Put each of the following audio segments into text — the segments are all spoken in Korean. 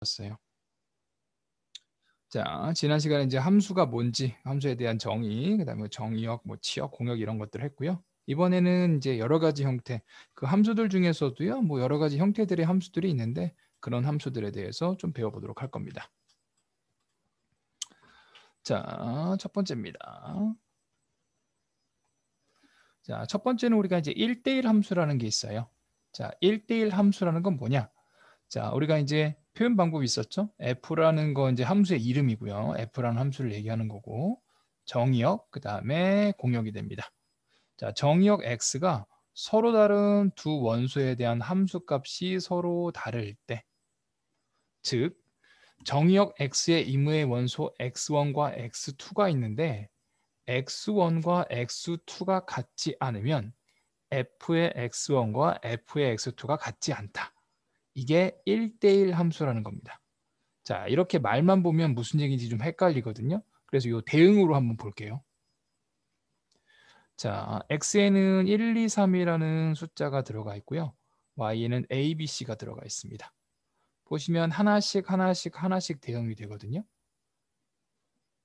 었어요. 자, 지난 시간에 이제 함수가 뭔지, 함수에 대한 정의, 그다음에 정의역, 뭐 치역, 공역 이런 것들을 했고요. 이번에는 이제 여러 가지 형태, 그 함수들 중에서도요, 뭐 여러 가지 형태들의 함수들이 있는데 그런 함수들에 대해서 좀 배워보도록 할 겁니다. 자, 첫 번째입니다. 자, 첫 번째는 우리가 이제 1대1 함수라는 게 있어요. 자, 1대1 함수라는 건 뭐냐? 자, 우리가 이제 표현 방법이 있었죠. f라는 거 이제 함수의 이름이고요. f라는 함수를 얘기하는 거고, 정의역, 그 다음에 공역이 됩니다. 자, 정의역 x가 서로 다른 두 원소에 대한 함수 값이 서로 다를 때, 즉 정의역 x의 임의의 원소 x1과 x2가 있는데 x1과 x2가 같지 않으면 f의 x1과 f의 x2가 같지 않다. 이게 1대1 함수라는 겁니다. 자, 이렇게 말만 보면 무슨 얘기인지 좀 헷갈리거든요. 그래서 이 대응으로 한번 볼게요. 자, x에는 1, 2, 3이라는 숫자가 들어가 있고요. y에는 a, b, c가 들어가 있습니다. 보시면 하나씩 대응이 되거든요.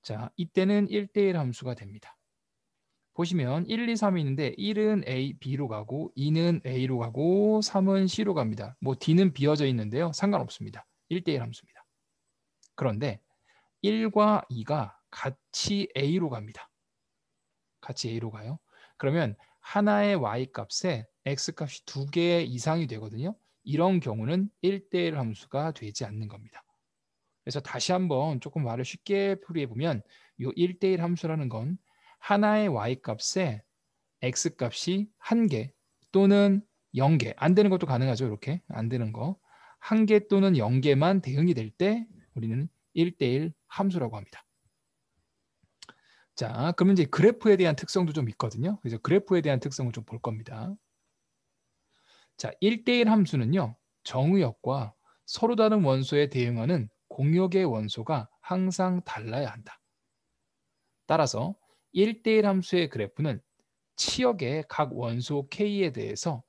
자, 이때는 1대1 함수가 됩니다. 보시면 1, 2, 3이 있는데 1은 a, b로 가고 2는 a로 가고 3은 c로 갑니다. 뭐 d는 비어져 있는데요. 상관없습니다. 1대1 함수입니다. 그런데 1과 2가 같이 a로 갑니다. 같이 a로 가요. 그러면 하나의 y값에 x값이 2개 이상이 되거든요. 이런 경우는 1대1 함수가 되지 않는 겁니다. 그래서 다시 한번 조금 말을 쉽게 풀이해보면 이 1대1 함수라는 건 하나의 y값에 x값이 1개 또는 0개, 안 되는 것도 가능하죠. 이렇게 안 되는 거 1개 또는 0개만 대응이 될 때 우리는 1대1 함수라고 합니다. 자, 그러면 이제 그래프에 대한 특성도 좀 있거든요. 그래서 그래프에 대한 특성을 좀 볼 겁니다. 자, 1대1 함수는요. 정의역과 서로 다른 원소에 대응하는 공역의 원소가 항상 달라야 한다. 따라서 1대1 함수의 그래프는 치역의 각 원소 K에 대해서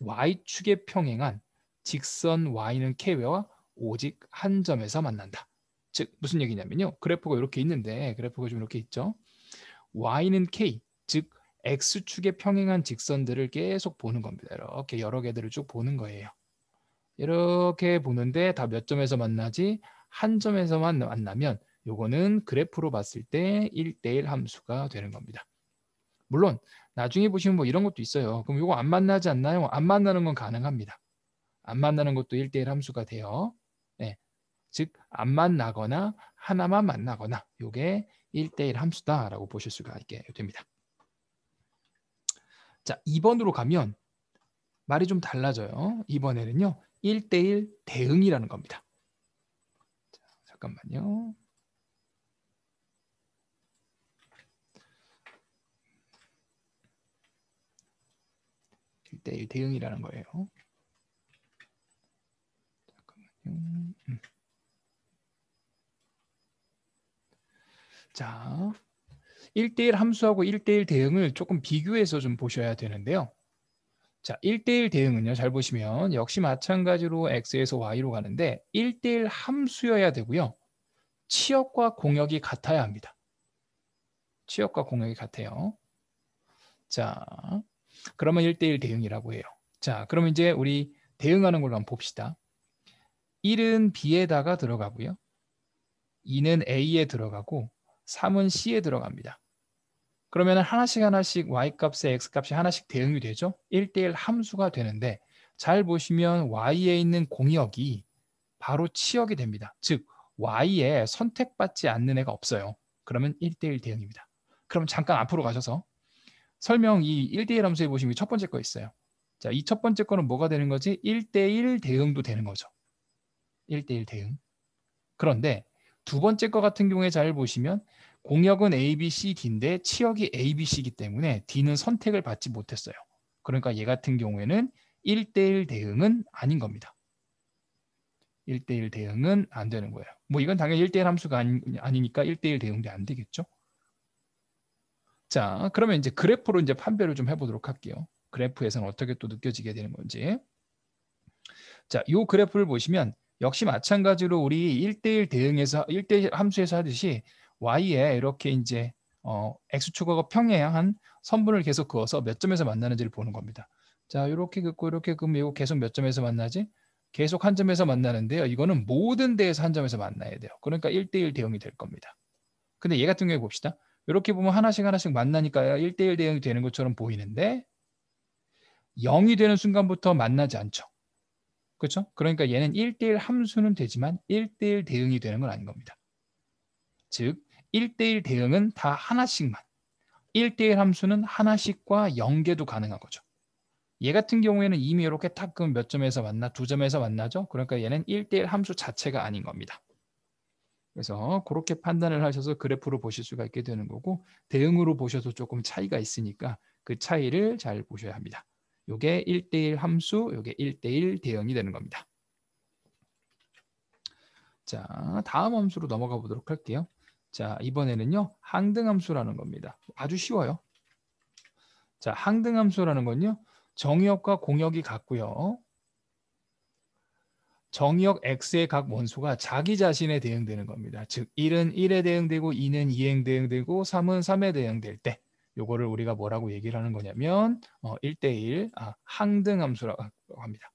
Y축에 평행한 직선 Y는 K와 오직 한 점에서 만난다. 즉 무슨 얘기냐면요. 그래프가 이렇게 있는데 그래프가 좀 이렇게 있죠. Y는 K, 즉 X축에 평행한 직선들을 계속 보는 겁니다. 이렇게 여러 개들을 쭉 보는 거예요. 이렇게 보는데 다 몇 점에서 만나지? 한 점에서만 만나면 요거는 그래프로 봤을 때 1대1 함수가 되는 겁니다. 물론 나중에 보시면 뭐 이런 것도 있어요. 그럼 요거 안 만나지 않나요? 안 만나는 건 가능합니다. 안 만나는 것도 1대1 함수가 돼요. 네. 즉 안 만나거나 하나만 만나거나 요게 1대1 함수다라고 보실 수가 있게 됩니다. 자, 2번으로 가면 말이 좀 달라져요. 이번에는요. 1대1 대응이라는 겁니다. 자, 잠깐만요. (1대1) 대응이라는 거예요. 잠깐만요. 자, 1대1 함수하고 1대1 대응을 조금 비교해서 좀 보셔야 되는데요. 자, 1대1 대응은요. 잘 보시면 역시 마찬가지로 x에서 y로 가는데 1대1 함수여야 되고요. 치역과 공역이 같아야 합니다. 치역과 공역이 같아요. 자, 그러면 1대1 대응이라고 해요. 자, 그러면 이제 우리 대응하는 걸로 한번 봅시다. 1은 b에다가 들어가고요. 2는 a에 들어가고 3은 c에 들어갑니다. 그러면 하나씩 y값에 x값이 하나씩 대응이 되죠. 1대1 함수가 되는데 잘 보시면 y에 있는 공역이 바로 치역이 됩니다. 즉 y에 선택받지 않는 애가 없어요. 그러면 1대1 대응입니다. 그럼 잠깐 앞으로 가셔서 설명 이 1대1 함수에 보시면 첫 번째 거 있어요. 자, 이 첫 번째 거는 뭐가 되는 거지? 1대1 대응도 되는 거죠. 1대1 대응. 그런데 두 번째 거 같은 경우에 잘 보시면 공역은 A, B, C, D인데 치역이 A, B, C이기 때문에 D는 선택을 받지 못했어요. 그러니까 얘 같은 경우에는 1대1 대응은 아닌 겁니다. 1대1 대응은 안 되는 거예요. 뭐 이건 당연히 1대1 함수가 아니니까 1대1 대응도 안 되겠죠. 자, 그러면 이제 그래프로 이제 판별을 좀 해보도록 할게요. 그래프에서는 어떻게 또 느껴지게 되는 건지. 자, 이 그래프를 보시면 역시 마찬가지로 우리 1대1 대응에서 1대1 함수에서 하듯이 y에 이렇게 이제 x축하고 평행한 선분을 계속 그어서 몇 점에서 만나는지를 보는 겁니다. 자, 이렇게 긋고 이렇게 긋으면 이거 계속 몇 점에서 만나지? 계속 한 점에서 만나는데요. 이거는 모든 데에서 한 점에서 만나야 돼요. 그러니까 1대1 대응이 될 겁니다. 근데 얘 같은 경우에 봅시다. 이렇게 보면 하나씩 하나씩 만나니까 1대1 대응이 되는 것처럼 보이는데 0이 되는 순간부터 만나지 않죠. 그렇죠? 그러니까 얘는 1대1 함수는 되지만 1대1 대응이 되는 건 아닌 겁니다. 즉 1대1 대응은 다 하나씩만, 1대1 함수는 하나씩과 연계도 가능한 거죠. 얘 같은 경우에는 이미 이렇게 딱 그럼 몇 점에서 만나? 두 점에서 만나죠? 그러니까 얘는 1대1 함수 자체가 아닌 겁니다. 그래서 그렇게 판단을 하셔서 그래프로 보실 수가 있게 되는 거고, 대응으로 보셔도 조금 차이가 있으니까 그 차이를 잘 보셔야 합니다. 요게 1대1 함수, 요게 1대1 대응이 되는 겁니다. 자, 다음 함수로 넘어가 보도록 할게요. 자, 이번에는요, 항등함수라는 겁니다. 아주 쉬워요. 자, 항등함수라는 건요, 정의역과 공역이 같고요. 정의역 x의 각 원소가 자기 자신에 대응되는 겁니다. 즉 1은 1에 대응되고 2는 2에 대응되고 3은 3에 대응될 때 요거를 우리가 뭐라고 얘기를 하는 거냐면 1대1 항등함수라고 합니다.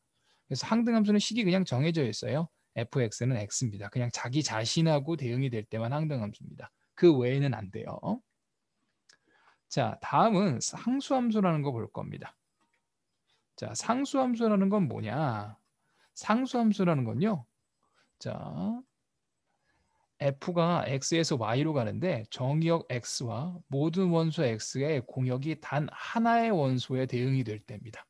그래서 항등함수는 식이 그냥 정해져 있어요. fx는 x입니다. 그냥 자기 자신하고 대응이 될 때만 항등함수입니다. 그 외에는 안 돼요. 자, 다음은 상수함수라는 거 볼 겁니다. 자, 상수함수라는 건 뭐냐? 상수함수라는 건요. 자, f가 x에서 y로 가는데 정의역 x와 모든 원소 x의 공역이 단 하나의 원소에 대응이 될 때입니다.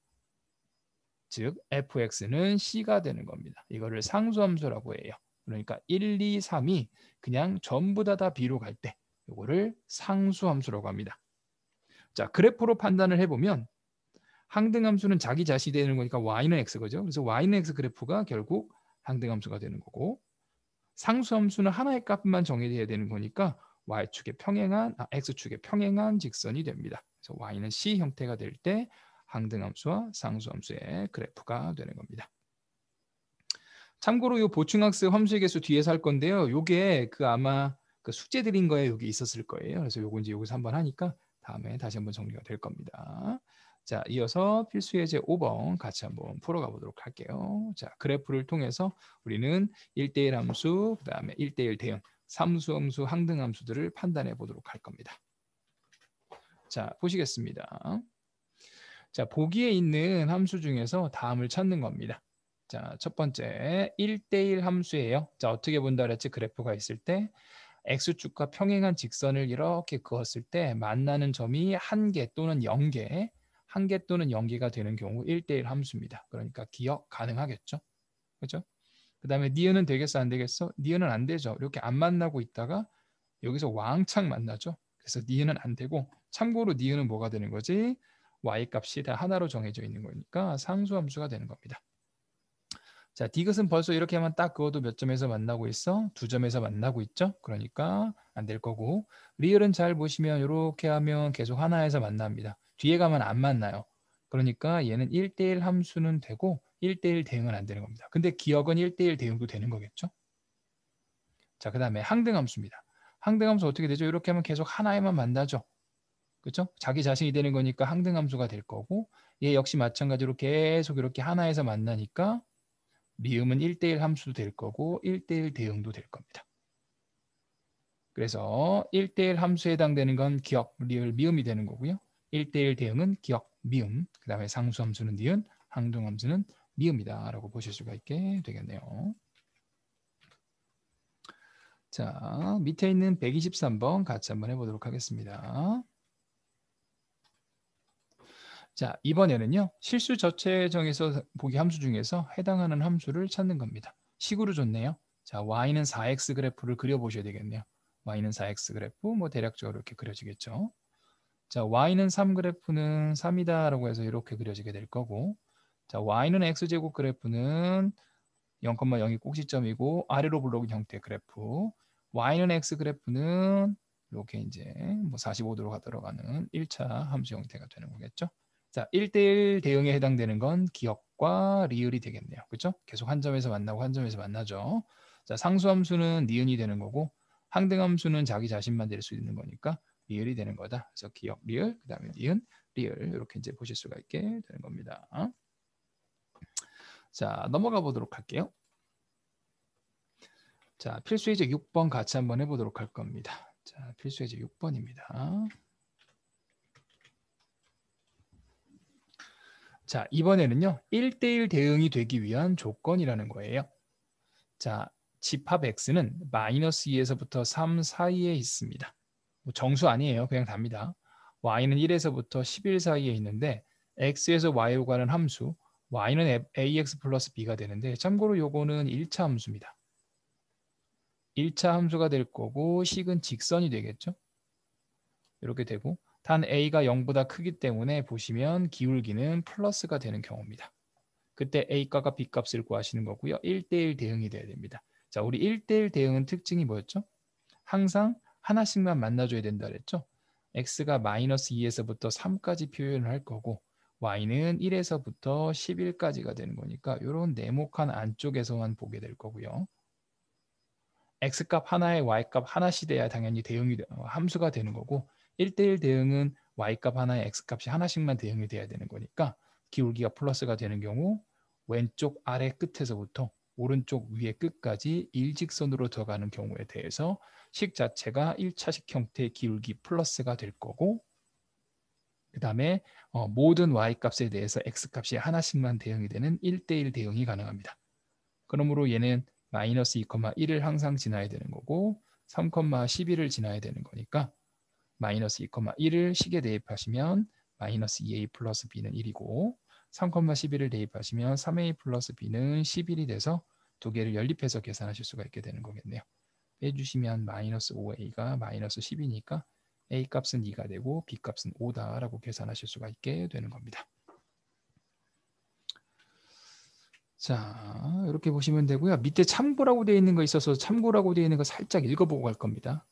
즉 fx는 c가 되는 겁니다. 이거를 상수함수라고 해요. 그러니까 1, 2, 3이 그냥 전부 다 b로 갈 때 이거를 상수함수라고 합니다. 자, 그래프로 판단을 해보면 항등함수는 자기 자신이 되는 거니까 y는 x 거죠. 그래서 y는 x 그래프가 결국 항등함수가 되는 거고, 상수함수는 하나의 값만 정해져야 되는 거니까 y축에 평행한 x축에 평행한 직선이 됩니다. 그래서 y는 c 형태가 될 때 항등함수와 상수함수의 그래프가 되는 겁니다. 참고로 이 보충학습 함수의 개수 뒤에서 할 건데요. 요게 아마 그 숙제 드린 거에 여기 있었을 거예요. 그래서 요거 이제 여기서 한번 하니까 다음에 다시 한번 정리가 될 겁니다. 자, 이어서 필수 예제 5번 같이 한번 풀어가 보도록 할게요. 자, 그래프를 통해서 우리는 1대1 함수, 그 다음에 1대1 대응, 삼수함수, 항등함수들을 판단해 보도록 할 겁니다. 자, 보시겠습니다. 자, 보기에 있는 함수 중에서 다음을 찾는 겁니다. 자, 첫 번째 1대1 함수예요. 자, 어떻게 본다 그랬지? 그래프가 있을 때 x축과 평행한 직선을 이렇게 그었을 때 만나는 점이 1개 또는 0개, 1개 또는 0개가 되는 경우 1대1 함수입니다. 그러니까 기억 가능하겠죠? 그렇죠? 그 다음에 니은은 되겠어 안 되겠어? 니은은 안 되죠. 이렇게 안 만나고 있다가 여기서 왕창 만나죠. 그래서 니은은 안 되고, 참고로 니은은 뭐가 되는 거지? y값이 다 하나로 정해져 있는 거니까 상수함수가 되는 겁니다. 자, 디귿은 벌써 이렇게 하면 딱 그어도 몇 점에서 만나고 있어? 두 점에서 만나고 있죠? 그러니까 안 될 거고, 리을은 잘 보시면 이렇게 하면 계속 하나에서 만납니다. 뒤에 가면 안 만나요. 그러니까 얘는 1대1 함수는 되고 1대1 대응은 안 되는 겁니다. 근데 기억은 1대1 대응도 되는 거겠죠? 자, 그 다음에 항등함수입니다. 항등함수 어떻게 되죠? 이렇게 하면 계속 하나에만 만나죠. 그렇죠? 자기 자신이 되는 거니까 항등함수가 될 거고, 얘 역시 마찬가지로 계속 이렇게 하나에서 만나니까 미음은 1대1 함수도 될 거고 1대1 대응도 될 겁니다. 그래서 1대1 함수에 해당되는 건 기억, 리을, 미음이 되는 거고요. 1대1 대응은 기억, 미음, 그 다음에 상수함수는 니은, 항등함수는 미음이다 라고 보실 수가 있게 되겠네요. 자, 밑에 있는 123번 같이 한번 해보도록 하겠습니다. 자, 이번에는요, 실수 저체정에서 보기 함수 중에서 해당하는 함수를 찾는 겁니다. 식으로 줬네요. 자, y는 4x 그래프를 그려보셔야 되겠네요. y는 4x 그래프, 뭐 대략적으로 이렇게 그려지겠죠. 자, y는 3 그래프는 3이다 라고 해서 이렇게 그려지게 될 거고, 자, y는 x제곱 그래프는 0,0이 꼭지점이고 아래로 블록인 형태의 그래프, y는 x 그래프는 이렇게 이제 뭐 45도로 들어가는 1차 함수 형태가 되는 거겠죠. 자, 1대1 대응에 해당되는 건 기억과 리을이 되겠네요. 그렇죠? 계속 한 점에서 만나고 한 점에서 만나죠. 자, 상수함수는 니은이 되는 거고 항등함수는 자기 자신만 될 수 있는 거니까 리을이 되는 거다. 그래서 기억, 리을, 그 다음에 니은, 리을 이렇게 이제 보실 수가 있게 되는 겁니다. 자, 넘어가 보도록 할게요. 자, 필수예제 6번 같이 한번 해보도록 할 겁니다. 자, 필수예제 6번입니다. 자, 이번에는요. 1대1 대응이 되기 위한 조건이라는 거예요. 자, 집합 x는 마이너스 2에서부터 3 사이에 있습니다. 뭐 정수 아니에요. 그냥 답니다. y는 1에서부터 11 사이에 있는데 x에서 y로 가는 함수 y는 ax 플러스 b가 되는데 참고로 요거는 1차 함수입니다. 1차 함수가 될 거고 식은 직선이 되겠죠. 이렇게 되고 단 a가 0보다 크기 때문에 보시면 기울기는 플러스가 되는 경우입니다. 그때 a값과 b값을 구하시는 거고요. 1대1 대응이 돼야 됩니다. 자, 우리 1대1 대응은 특징이 뭐였죠? 항상 하나씩만 만나줘야 된다 그랬죠? x가 마이너스 2에서부터 3까지 표현을 할 거고 y는 1에서부터 11까지가 되는 거니까 이런 네모칸 안쪽에서만 보게 될 거고요. x값 하나에 y값 하나씩 돼야 당연히 대응이 함수가 되는 거고 1대1 대응은 y값 하나에 x값이 하나씩만 대응이 돼야 되는 거니까 기울기가 플러스가 되는 경우 왼쪽 아래 끝에서부터 오른쪽 위에 끝까지 일직선으로 들어가는 경우에 대해서 식 자체가 1차식 형태의 기울기 플러스가 될 거고 그 다음에 모든 y값에 대해서 x값이 하나씩만 대응이 되는 1대1 대응이 가능합니다. 그러므로 얘는 마이너스 2,1을 항상 지나야 되는 거고 3,11을 지나야 되는 거니까 마이너스 2,1을 식에 대입하시면 마이너스 2a 플러스 b는 1이고 3,11을 대입하시면 3a 플러스 b는 11이 돼서 두 개를 연립해서 계산하실 수가 있게 되는 거겠네요. 빼주시면 마이너스 5a가 마이너스 10이니까 a 값은 2가 되고 b 값은 5다라고 계산하실 수가 있게 되는 겁니다. 자, 이렇게 보시면 되고요. 밑에 참고라고 되어 있는 거 있어서 참고라고 되어 있는 거 살짝 읽어보고 갈 겁니다.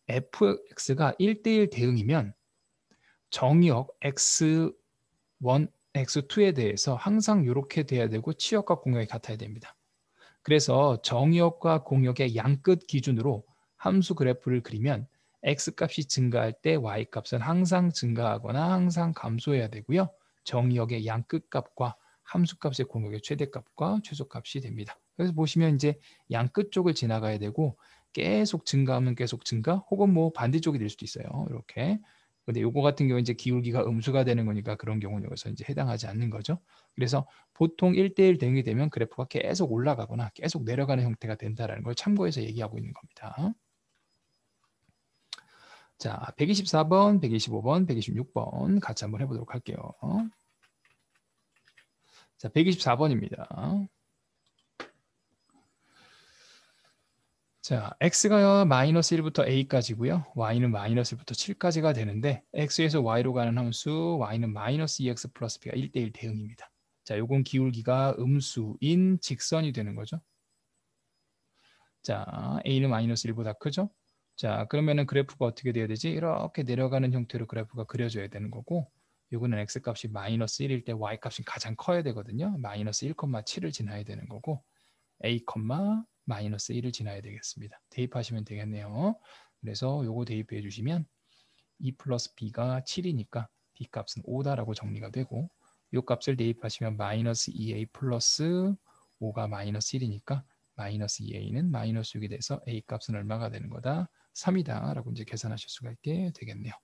fx가 1대1 대응이면 정의역 x1, x2에 대해서 항상 이렇게 돼야 되고 치역과 공역이 같아야 됩니다. 그래서 정의역과 공역의 양끝 기준으로 함수 그래프를 그리면 x값이 증가할 때 y값은 항상 증가하거나 항상 감소해야 되고요. 정의역의 양끝값과 함수값의 공역의 최대값과 최소값이 됩니다. 그래서 보시면 이제 양끝 쪽을 지나가야 되고 계속 증가하면 계속 증가 혹은 뭐 반대쪽이 될 수도 있어요. 이렇게. 근데 요거 같은 경우 이제 기울기가 음수가 되는 거니까 그런 경우는 여기서 이제 해당하지 않는 거죠. 그래서 보통 1대1 대응이 되면 그래프가 계속 올라가거나 계속 내려가는 형태가 된다는 걸 참고해서 얘기하고 있는 겁니다. 자, 124번, 125번, 126번 같이 한번 해보도록 할게요. 자, 124번입니다. 자, x가 마이너스 1부터 a까지고요. y는 마이너스 1부터 7까지가 되는데 x에서 y로 가는 함수 y는 마이너스 2x 플러스 b가 1대1 대응입니다. 자, 요건 기울기가 음수인 직선이 되는 거죠. 자, a는 마이너스 1보다 크죠? 자, 그러면은 그래프가 어떻게 돼야 되지? 이렇게 내려가는 형태로 그래프가 그려져야 되는 거고 요거는 x값이 마이너스 1일 때 y값이 가장 커야 되거든요. 마이너스 1,7을 지나야 되는 거고 a, 마이너스 1을 지나야 되겠습니다. 대입하시면 되겠네요. 그래서 요거 대입해 주시면 2 플러스 b가 7이니까 b 값은 5다라고 정리가 되고 요 값을 대입하시면 마이너스 2a 플러스 5가 마이너스 1이니까 마이너스 2a는 마이너스 6이 돼서 a 값은 얼마가 되는 거다? 3이다 라고 이제 계산하실 수가 있게 되겠네요.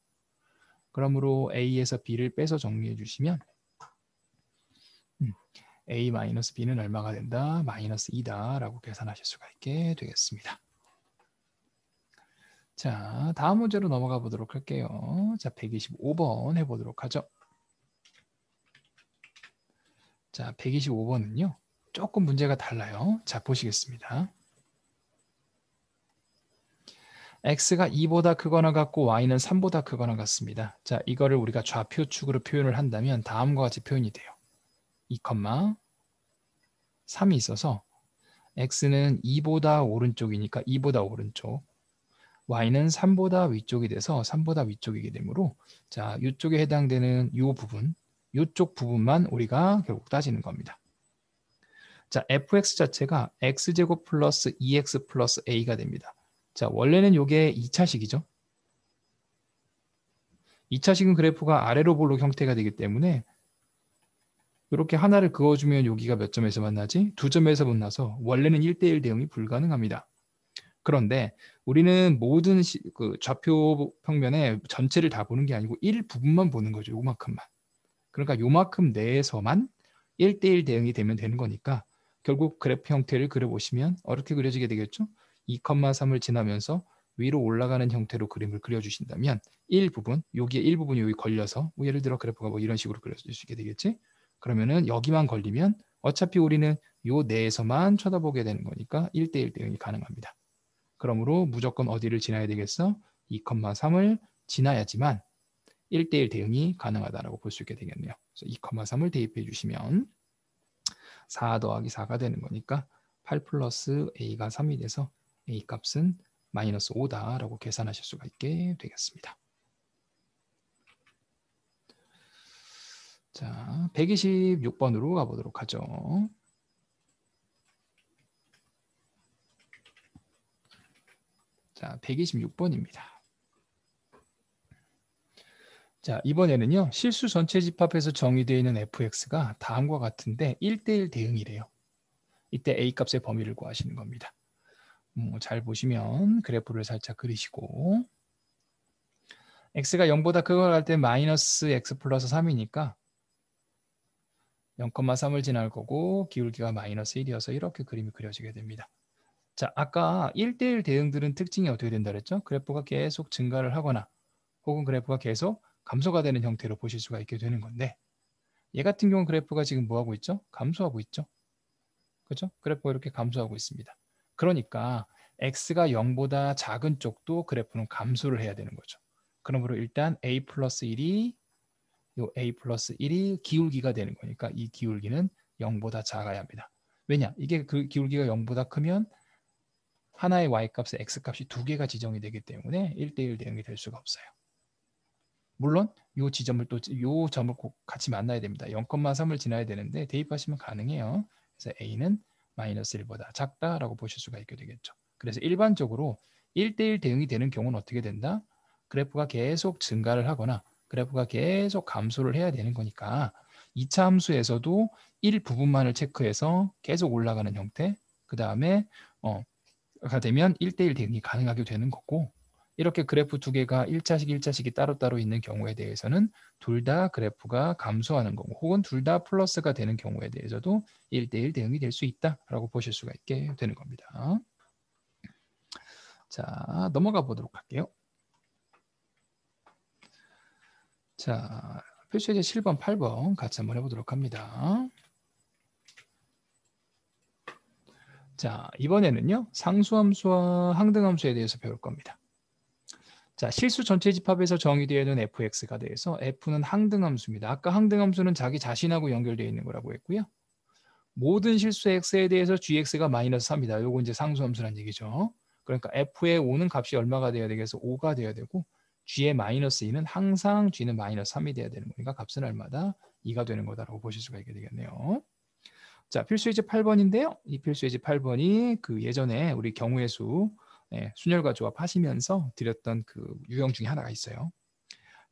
그러므로 a에서 b를 빼서 정리해 주시면 a-b는 얼마가 된다? 마이너스 2다 라고 계산하실 수가 있게 되겠습니다. 자, 다음 문제로 넘어가 보도록 할게요. 자, 125번 해보도록 하죠. 자, 125번은요. 조금 문제가 달라요. 자, 보시겠습니다. x가 2보다 크거나 같고 y는 3보다 크거나 같습니다. 자, 이거를 우리가 좌표축으로 표현을 한다면 다음과 같이 표현이 돼요. 2, 3이 있어서 x는 2보다 오른쪽이니까 2보다 오른쪽, y는 3보다 위쪽이 돼서 3보다 위쪽이게 되므로 자, 이쪽에 해당되는 이 부분, 이쪽 부분만 우리가 결국 따지는 겁니다. 자, fx 자체가 x제곱 플러스 2x 플러스 a가 됩니다. 자, 원래는 이게 2차식이죠. 2차식은 그래프가 아래로 볼록 형태가 되기 때문에 이렇게 하나를 그어주면 여기가 몇 점에서 만나지? 2점에서 만나서 원래는 1대1 대응이 불가능합니다. 그런데 우리는 모든 그 좌표 평면에 전체를 다 보는 게 아니고 일부분만 보는 거죠. 요만큼만. 그러니까 요만큼 내에서만 1대1 대응이 되면 되는 거니까 결국 그래프 형태를 그려보시면 이렇게 그려지게 되겠죠. 2,3을 지나면서 위로 올라가는 형태로 그림을 그려주신다면 일부분, 여기에 일부분이 여기 걸려서 뭐 예를 들어 그래프가 뭐 이런 식으로 그려주시게 되겠지. 그러면은 여기만 걸리면 어차피 우리는 요 내에서만 쳐다보게 되는 거니까 1대1 대응이 가능합니다. 그러므로 무조건 어디를 지나야 되겠어? 2,3을 지나야지만 1대1 대응이 가능하다고 볼 수 있게 되겠네요. 그래서 2,3을 대입해 주시면 4 더하기 4가 되는 거니까 8 플러스 a가 3이 돼서 a 값은 마이너스 5다라고 계산하실 수가 있게 되겠습니다. 자, 126번으로 가보도록 하죠. 자, 126번입니다. 자, 이번에는요. 실수 전체 집합에서 정의되어 있는 fx가 다음과 같은데 1대1 대응이래요. 이때 a 값의 범위를 구하시는 겁니다. 잘 보시면 그래프를 살짝 그리시고 x가 0보다 크거나 할 때 마이너스 x 플러스 3이니까 0,3을 지날 거고 기울기가 마이너스 1이어서 이렇게 그림이 그려지게 됩니다. 자, 아까 1대1 대응들은 특징이 어떻게 된다 그랬죠? 그래프가 계속 증가를 하거나 혹은 그래프가 계속 감소가 되는 형태로 보실 수가 있게 되는 건데 얘 같은 경우는 그래프가 지금 뭐하고 있죠? 감소하고 있죠. 그렇죠? 그래프가 이렇게 감소하고 있습니다. 그러니까 x가 0보다 작은 쪽도 그래프는 감소를 해야 되는 거죠. 그러므로 일단 a 플러스 1이 요 a 플러스 1이 기울기가 되는 거니까 이 기울기는 0보다 작아야 합니다. 왜냐? 이게 그 기울기가 0보다 크면 하나의 y값에 x값이 두 개가 지정이 되기 때문에 1대1 대응이 될 수가 없어요. 물론 요 지점을 또 요 점을 꼭 같이 만나야 됩니다. 0,3을 지나야 되는데 대입하시면 가능해요. 그래서 a는 마이너스 1보다 작다라고 보실 수가 있게 되겠죠. 그래서 일반적으로 1대1 대응이 되는 경우는 어떻게 된다? 그래프가 계속 증가를 하거나 그래프가 계속 감소를 해야 되는 거니까 2차 함수에서도 일부분만을 체크해서 계속 올라가는 형태 그 다음에 가 되면 1대1 대응이 가능하게 되는 거고 이렇게 그래프 두 개가 1차식, 1차식이 따로따로 있는 경우에 대해서는 둘 다 그래프가 감소하는 거고 혹은 둘 다 플러스가 되는 경우에 대해서도 1대1 대응이 될 수 있다라고 보실 수가 있게 되는 겁니다. 자, 넘어가 보도록 할게요. 자, 표시제 7번, 8번 같이 한번 해보도록 합니다. 자, 이번에는요. 상수함수와 항등함수에 대해서 배울 겁니다. 자, 실수 전체 집합에서 정의되어 있는 fx가 대해서 f는 항등함수입니다. 아까 항등함수는 자기 자신하고 연결되어 있는 거라고 했고요. 모든 실수 x에 대해서 gx가 마이너스 3이다. 요거 이제 상수함수란 얘기죠. 그러니까 f의 5는 값이 얼마가 돼야 되겠어? 5가 돼야 되고 g의 마이너스 2는 항상 g는 마이너스 3이 돼야 되는 거니까 값은 얼마다? 2가 되는 거다라고 보실 수가 있게 되겠네요. 자, 필수예제 8번인데요. 이 필수예제 8번이 그 예전에 우리 경우의 수 순열과 조합하시면서 드렸던 그 유형 중에 하나가 있어요.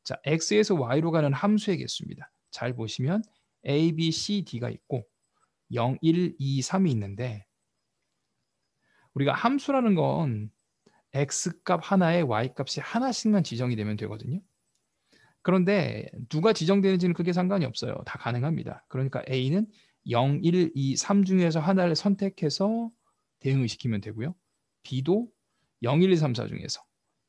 자, x에서 y로 가는 함수의 개수입니다. 잘 보시면 a, b, c, d가 있고 0, 1, 2, 3이 있는데 우리가 함수라는 건 x값 하나에 y값이 하나씩만 지정이 되면 되거든요. 그런데 누가 지정되는지는 크게 상관이 없어요. 다 가능합니다. 그러니까 a는 0, 1, 2, 3 중에서 하나를 선택해서 대응을 시키면 되고요. b도 0, 1, 2, 3, 4 중에서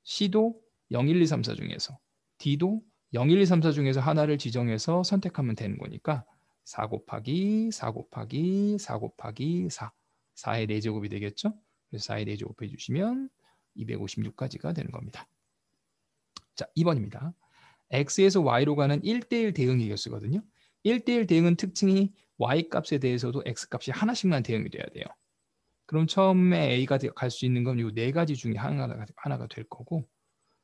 c도 0, 1, 2, 3, 4 중에서 d도 0, 1, 2, 3, 4 중에서 하나를 지정해서 선택하면 되는 거니까 4 곱하기 4 곱하기 4 곱하기 4 4의 4제곱이 되겠죠. 그래서 4의 4제곱 해주시면 256까지가 되는 겁니다. 자, 2번입니다. x에서 y로 가는 1대1 대응의 개수거든요. 1대1 대응은 특징이 y값에 대해서도 x값이 하나씩만 대응이 돼야 돼요. 그럼 처음에 a가 갈 수 있는 건 이 네 가지 중에 하나가 될 거고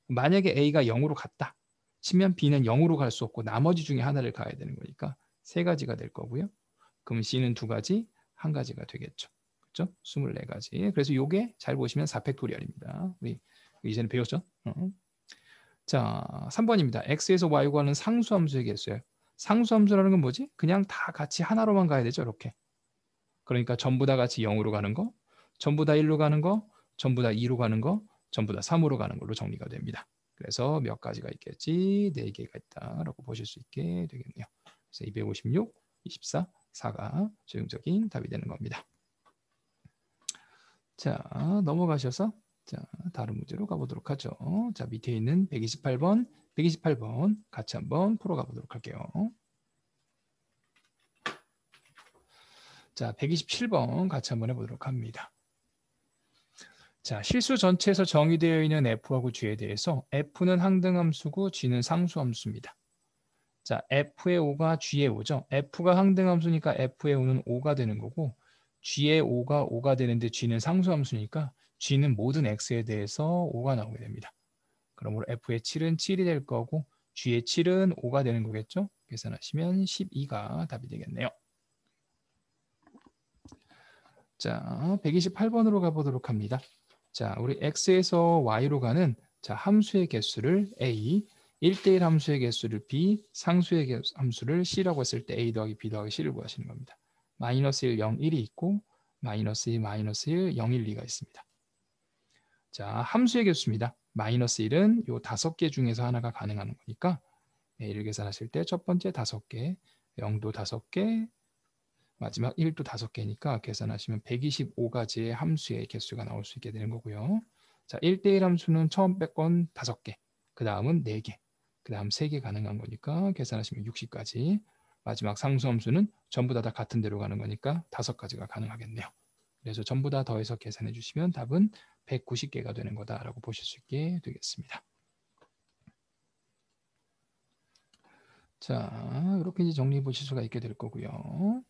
만약에 a가 0으로 갔다. 치면 b는 0으로 갈 수 없고 나머지 중에 하나를 가야 되는 거니까 세 가지가 될 거고요. 그럼 c는 두 가지, 한 가지가 되겠죠. 그렇죠? 24가지. 그래서 요게 잘 보시면 4팩토리얼입니다. 우리 이전에 배웠죠? 자, 3번입니다. x에서 y 구하는 상수함수의 개수예요. 상수함수라는 건 뭐지? 그냥 다 같이 하나로만 가야 되죠. 이렇게. 그러니까 전부 다 같이 0으로 가는 거, 전부 다 1로 가는 거, 전부 다 2로 가는 거, 전부 다 3으로 가는 걸로 정리가 됩니다. 그래서 몇 가지가 있겠지? 4개가 있다라고 보실 수 있게 되겠네요. 그래서 256, 24, 4가 최종적인 답이 되는 겁니다. 자, 넘어가셔서 자, 다른 문제로 가보도록 하죠. 자, 밑에 있는 128번 같이 한번 풀어가 보도록 할게요. 자, 127번 같이 한번 해보도록 합니다. 자, 실수 전체에서 정의되어 있는 f하고 g에 대해서 f는 항등함수고 g는 상수함수입니다. 자, f의 5가 g의 5죠. f가 항등함수니까 f의 5는 5가 되는 거고 g의 5가 5가 되는데 g는 상수함수니까 g는 모든 x에 대해서 5가 나오게 됩니다. 그러므로 f의 7은 7이 될 거고 g의 7은 5가 되는 거겠죠. 계산하시면 12가 답이 되겠네요. 자, 128번으로 가보도록 합니다. 자, 우리 x에서 y로 가는 자, 함수의 개수를 a, 1대1 함수의 개수를 b, 상수의 함수를 c라고 했을 때 a 더하기 b 더하기 c를 구하시는 겁니다. 마이너스 1, 0, 1이 있고 마이너스 2, 마이너스 1, 0, 1, 2가 있습니다. 자, 함수의 개수입니다. 마이너스 1은 요 5개 중에서 하나가 가능한 거니까 a를 계산하실 때 첫 번째 5개, 0도 5개, 마지막 1도 5개니까 계산하시면 125가지의 함수의 개수가 나올 수 있게 되는 거고요. 자, 1대1 함수는 처음 뺄건 5개, 그 다음은 4개, 그 다음 3개 가능한 거니까 계산하시면 60까지. 마지막 상수함수는 전부 다 같은 대로 가는 거니까 5가지가 가능하겠네요. 그래서 전부 다 더해서 계산해 주시면 답은 190개가 되는 거다라고 보실 수 있게 되겠습니다. 자, 이렇게 이제 정리해 보실 수가 있게 될 거고요.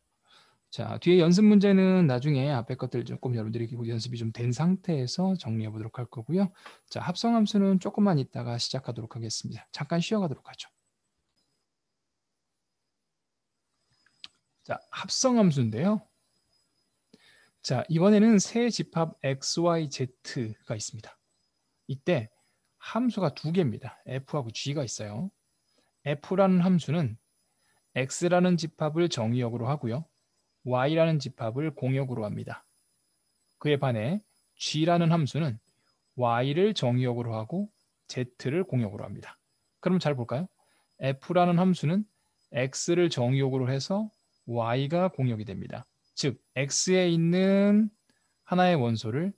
자, 뒤에 연습 문제는 나중에 앞에 것들 조금 여러분들이 연습이 좀 된 상태에서 정리해 보도록 할 거고요. 자, 합성함수는 조금만 있다가 시작하도록 하겠습니다. 잠깐 쉬어가도록 하죠. 자, 합성함수인데요. 자, 이번에는 세 집합 x, y, z가 있습니다. 이때 함수가 두 개입니다. f하고 g가 있어요. f라는 함수는 x라는 집합을 정의역으로 하고요. y라는 집합을 공역으로 합니다. 그에 반해 g라는 함수는 y를 정의역으로 하고 z를 공역으로 합니다. 그럼 잘 볼까요? f라는 함수는 x를 정의역으로 해서 y가 공역이 됩니다. 즉 x에 있는 하나의 원소를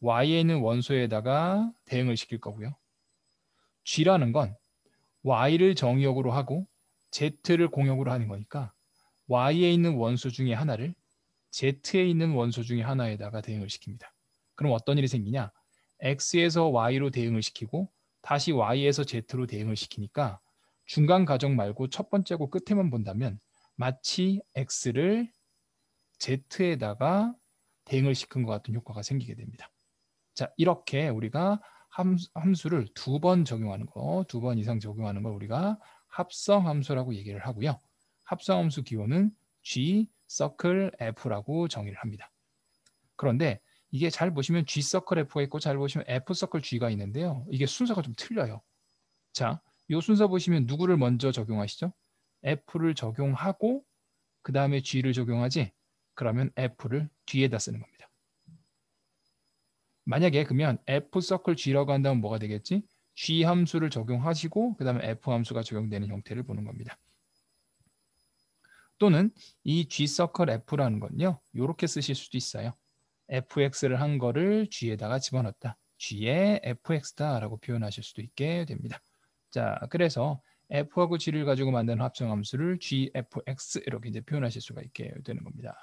y에 있는 원소에다가 대응을 시킬 거고요. g라는 건 y를 정의역으로 하고 z를 공역으로 하는 거니까 y에 있는 원소 중에 하나를 z에 있는 원소 중에 하나에다가 대응을 시킵니다. 그럼 어떤 일이 생기냐? x에서 y로 대응을 시키고 다시 y에서 z로 대응을 시키니까 중간 과정 말고 첫 번째고 끝에만 본다면 마치 x를 z에다가 대응을 시킨 것 같은 효과가 생기게 됩니다. 자, 이렇게 우리가 함수를 두 번 적용하는 거, 2번 이상 적용하는 걸 우리가 합성함수라고 얘기를 하고요. 합성함수 기호는 G, 서클, F라고 정의를 합니다. 그런데 이게 잘 보시면 G 서클 F가 있고 잘 보시면 F 서클 G가 있는데요. 이게 순서가 좀 틀려요. 자, 이 순서 보시면 누구를 먼저 적용하시죠? F를 적용하고 그 다음에 G를 적용하지? 그러면 F를 뒤에다 쓰는 겁니다. 만약에 그러면 F 서클 G라고 한다면 뭐가 되겠지? G 함수를 적용하시고 그 다음에 F 함수가 적용되는 형태를 보는 겁니다. 또는 이 G 서클 F라는 건요. 이렇게 쓰실 수도 있어요. fx를 한 거를 g에다가 집어넣었다. g의 fx다라고 표현하실 수도 있게 됩니다. 자, 그래서 f하고 g를 가지고 만든 합성함수를 gfx 이렇게 이제 표현하실 수가 있게 되는 겁니다.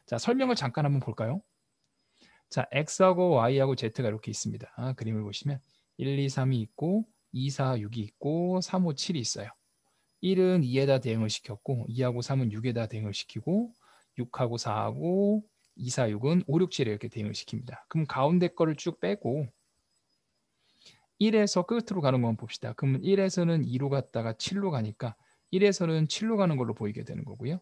자, 설명을 잠깐 한번 볼까요? 자, x하고 y하고 z가 이렇게 있습니다. 그림을 보시면 1, 2, 3이 있고 2, 4, 6이 있고 3, 5, 7이 있어요. 1은 2에다 대응을 시켰고 2하고 3은 6에다 대응을 시키고 6하고 4하고 2, 4, 6은 5, 6, 7에 이렇게 대응을 시킵니다. 그럼 가운데 거를 쭉 빼고 1에서 끝으로 가는 것만 봅시다. 그러면 1에서는 2로 갔다가 7로 가니까 1에서는 7로 가는 걸로 보이게 되는 거고요.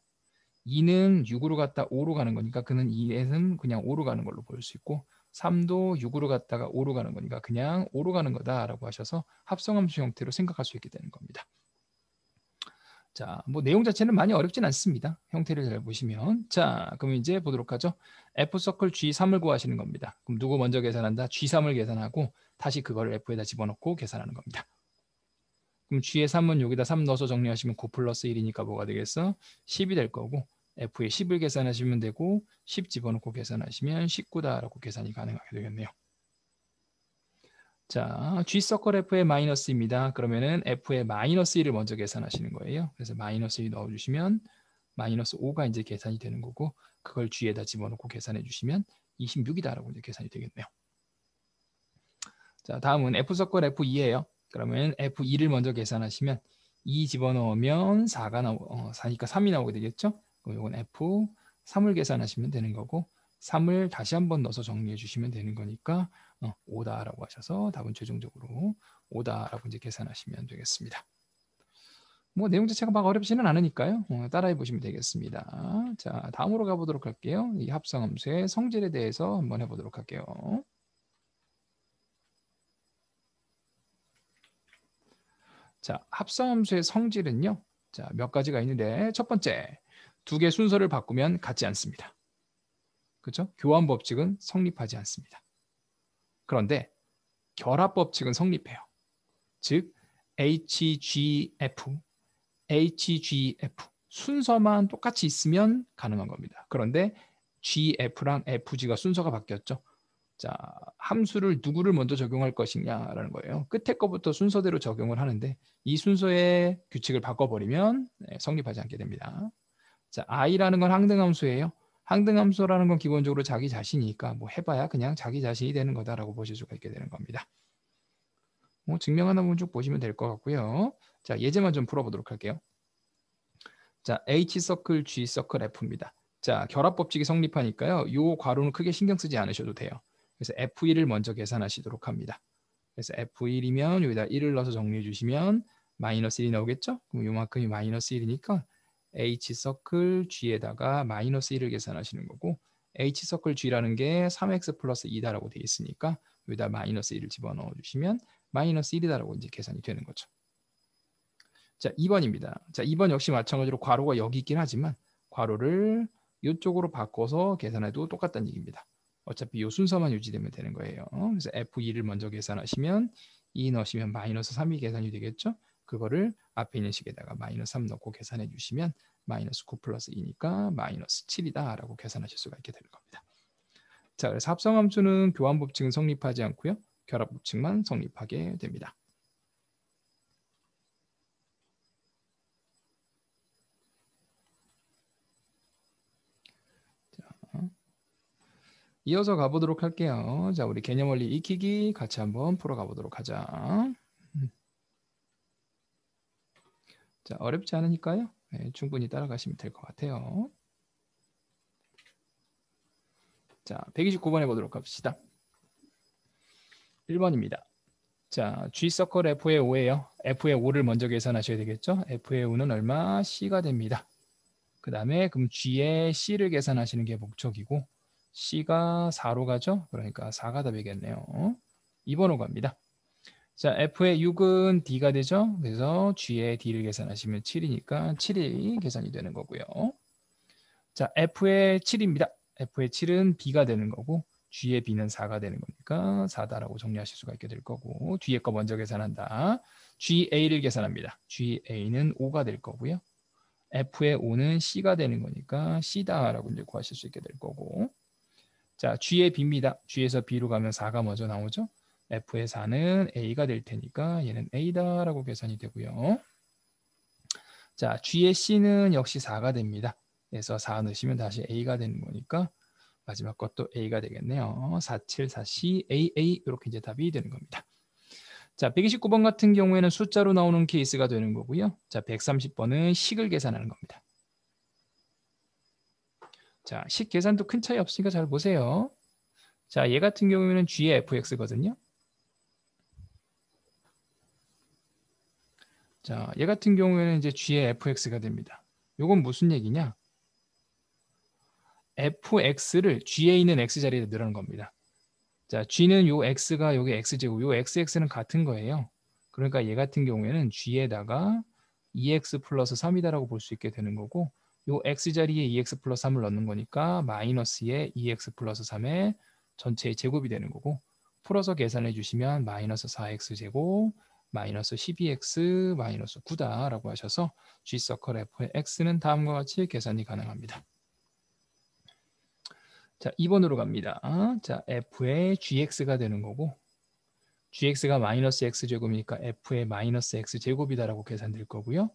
2는 6으로 갔다 5로 가는 거니까 그는 2에서는 그냥 5로 가는 걸로 보일 수 있고 3도 6으로 갔다가 5로 가는 거니까 그냥 5로 가는 거다라고 하셔서 합성함수 형태로 생각할 수 있게 되는 겁니다. 자, 뭐 내용 자체는 많이 어렵진 않습니다. 형태를 잘 보시면. 자, 그럼 이제 보도록 하죠. F서클 G3을 구하시는 겁니다. 그럼 누구 먼저 계산한다? G3을 계산하고 다시 그걸 F에다 집어넣고 계산하는 겁니다. 그럼 G의 3은 여기다 3 넣어서 정리하시면 9 플러스 1이니까 뭐가 되겠어? 10이 될 거고 F에 10을 계산하시면 되고 10 집어넣고 계산하시면 19다라고 계산이 가능하게 되겠네요. 자, G서클 F의 마이너스입니다. 그러면은 F의 마이너스 1을 먼저 계산하시는 거예요. 그래서 마이너스 1 넣어주시면 마이너스 5가 이제 계산이 되는 거고 그걸 G에다 집어넣고 계산해 주시면 26이다라고 이제 계산이 되겠네요. 자, 다음은 F서클 F2예요. 그러면 F2를 먼저 계산하시면 2 집어넣으면 4니까 3이 나오게 되겠죠? 그럼 이건 F3을 계산하시면 되는 거고 3을 다시 한번 넣어서 정리해 주시면 되는 거니까 5다라고 하셔서 답은 최종적으로 5다라고 이제 계산하시면 되겠습니다. 뭐 내용 자체가 막 어렵지는 않으니까요. 따라해 보시면 되겠습니다. 자, 다음으로 가보도록 할게요. 이 합성함수의 성질에 대해서 한번 해보도록 할게요. 자, 합성함수의 성질은요. 자, 몇 가지가 있는데 첫 번째, 두 개 순서를 바꾸면 같지 않습니다. 그렇죠? 교환 법칙은 성립하지 않습니다. 그런데 결합 법칙은 성립해요. 즉 HGF, HGF 순서만 똑같이 있으면 가능한 겁니다. 그런데 GF랑 FG가 순서가 바뀌었죠. 자, 함수를 누구를 먼저 적용할 것이냐라는 거예요. 끝에 거부터 순서대로 적용을 하는데 이 순서의 규칙을 바꿔버리면 성립하지 않게 됩니다. 자, i라는 건 항등함수예요. 항등함수라는 건 기본적으로 자기 자신이니까 뭐 해봐야 그냥 자기 자신이 되는 거다라고 보실 수가 있게 되는 겁니다. 뭐 증명하는 부분 쭉 보시면 될 것 같고요. 자, 예제만 좀 풀어보도록 할게요. 자, H서클, G서클, F입니다. 자, 결합 법칙이 성립하니까요. 이 괄호는 크게 신경 쓰지 않으셔도 돼요. 그래서 F1을 먼저 계산하시도록 합니다. 그래서 F1이면 여기다 1을 넣어서 정리해 주시면 마이너스 1이 나오겠죠? 그럼 이만큼이 마이너스 1이니까 H서클 G에다가 마이너스 1을 계산하시는 거고 H서클 G라는 게 3x 플러스 2다라고 되어 있으니까 여기다 마이너스 1을 집어넣어 주시면 마이너스 1이다라고 이제 계산이 되는 거죠. 자, 2번입니다. 자, 2번 역시 마찬가지로 괄호가 여기 있긴 하지만 괄호를 이쪽으로 바꿔서 계산해도 똑같다는 얘기입니다. 어차피 이 순서만 유지되면 되는 거예요. 그래서 F2를 먼저 계산하시면 2 넣으시면 마이너스 3이 계산이 되겠죠. 그거를 앞에 있는 식에다가 마이너스 3 넣고 계산해 주시면 마이너스 9 플러스 2니까 마이너스 7이다 라고 계산하실 수가 있게 되는 겁니다. 자, 그래서 합성함수는 교환 법칙은 성립하지 않고요. 결합 법칙만 성립하게 됩니다. 이어서 가보도록 할게요. 자, 우리 개념 원리 익히기 같이 한번 풀어가보도록 하자. 자, 어렵지 않으니까요. 네, 충분히 따라가시면 될 것 같아요. 자, 129번 해보도록 합시다. 1번입니다. 자, G서클 F의 5예요. F의 5를 먼저 계산하셔야 되겠죠. F의 5는 얼마? C가 됩니다. 그 다음에 그럼 G의 C를 계산하시는 게 목적이고 C가 4로 가죠. 그러니까 4가 답이겠네요. 2번으로 갑니다. 자, F의 6은 D가 되죠. 그래서 G의 D를 계산하시면 7이니까 7이 계산이 되는 거고요. 자, F의 7입니다. F의 7은 B가 되는 거고 G의 B는 4가 되는 거니까 4다라고 정리하실 수가 있게 될 거고 뒤에 거 먼저 계산한다. GA를 계산합니다. GA는 5가 될 거고요. F의 5는 C가 되는 거니까 C다라고 이제 구하실 수 있게 될 거고 자, G의 B입니다. G에서 B로 가면 4가 먼저 나오죠. F의 4는 A가 될 테니까 얘는 A다라고 계산이 되고요. 자, G의 C는 역시 4가 됩니다. 그래서 4 넣으시면 다시 A가 되는 거니까 마지막 것도 A가 되겠네요. 4, 7, 4, C, A, A 이렇게 이제 답이 되는 겁니다. 자, 129번 같은 경우에는 숫자로 나오는 케이스가 되는 거고요. 자, 130번은 식을 계산하는 겁니다. 자, 식 계산도 큰 차이 없으니까 잘 보세요. 자, 얘 같은 경우에는 G의 fx거든요. 자, 얘 같은 경우에는 이제 G의 fx가 됩니다. 요건 무슨 얘기냐? fx를 G에 있는 x 자리에 넣으라는 겁니다. 자, G는 요 x가 요게 x제곱, 요 xx는 같은 거예요. 그러니까 얘 같은 경우에는 G에다가 2x 플러스 3이다라고 볼 수 있게 되는 거고, 요 x 자리에 2x 플러스 3을 넣는 거니까 마이너스에 2x 플러스 3의 전체의 제곱이 되는 거고, 풀어서 계산해 주시면 마이너스 4x 제곱 마이너스 12x 마이너스 9다라고 하셔서 G 서클 f의 x는 다음과 같이 계산이 가능합니다. 자, 2번으로 갑니다. 자, f의 gx가 되는 거고, gx가 마이너스 x제곱이니까 f의 마이너스 x제곱이다라고 계산될 거고요.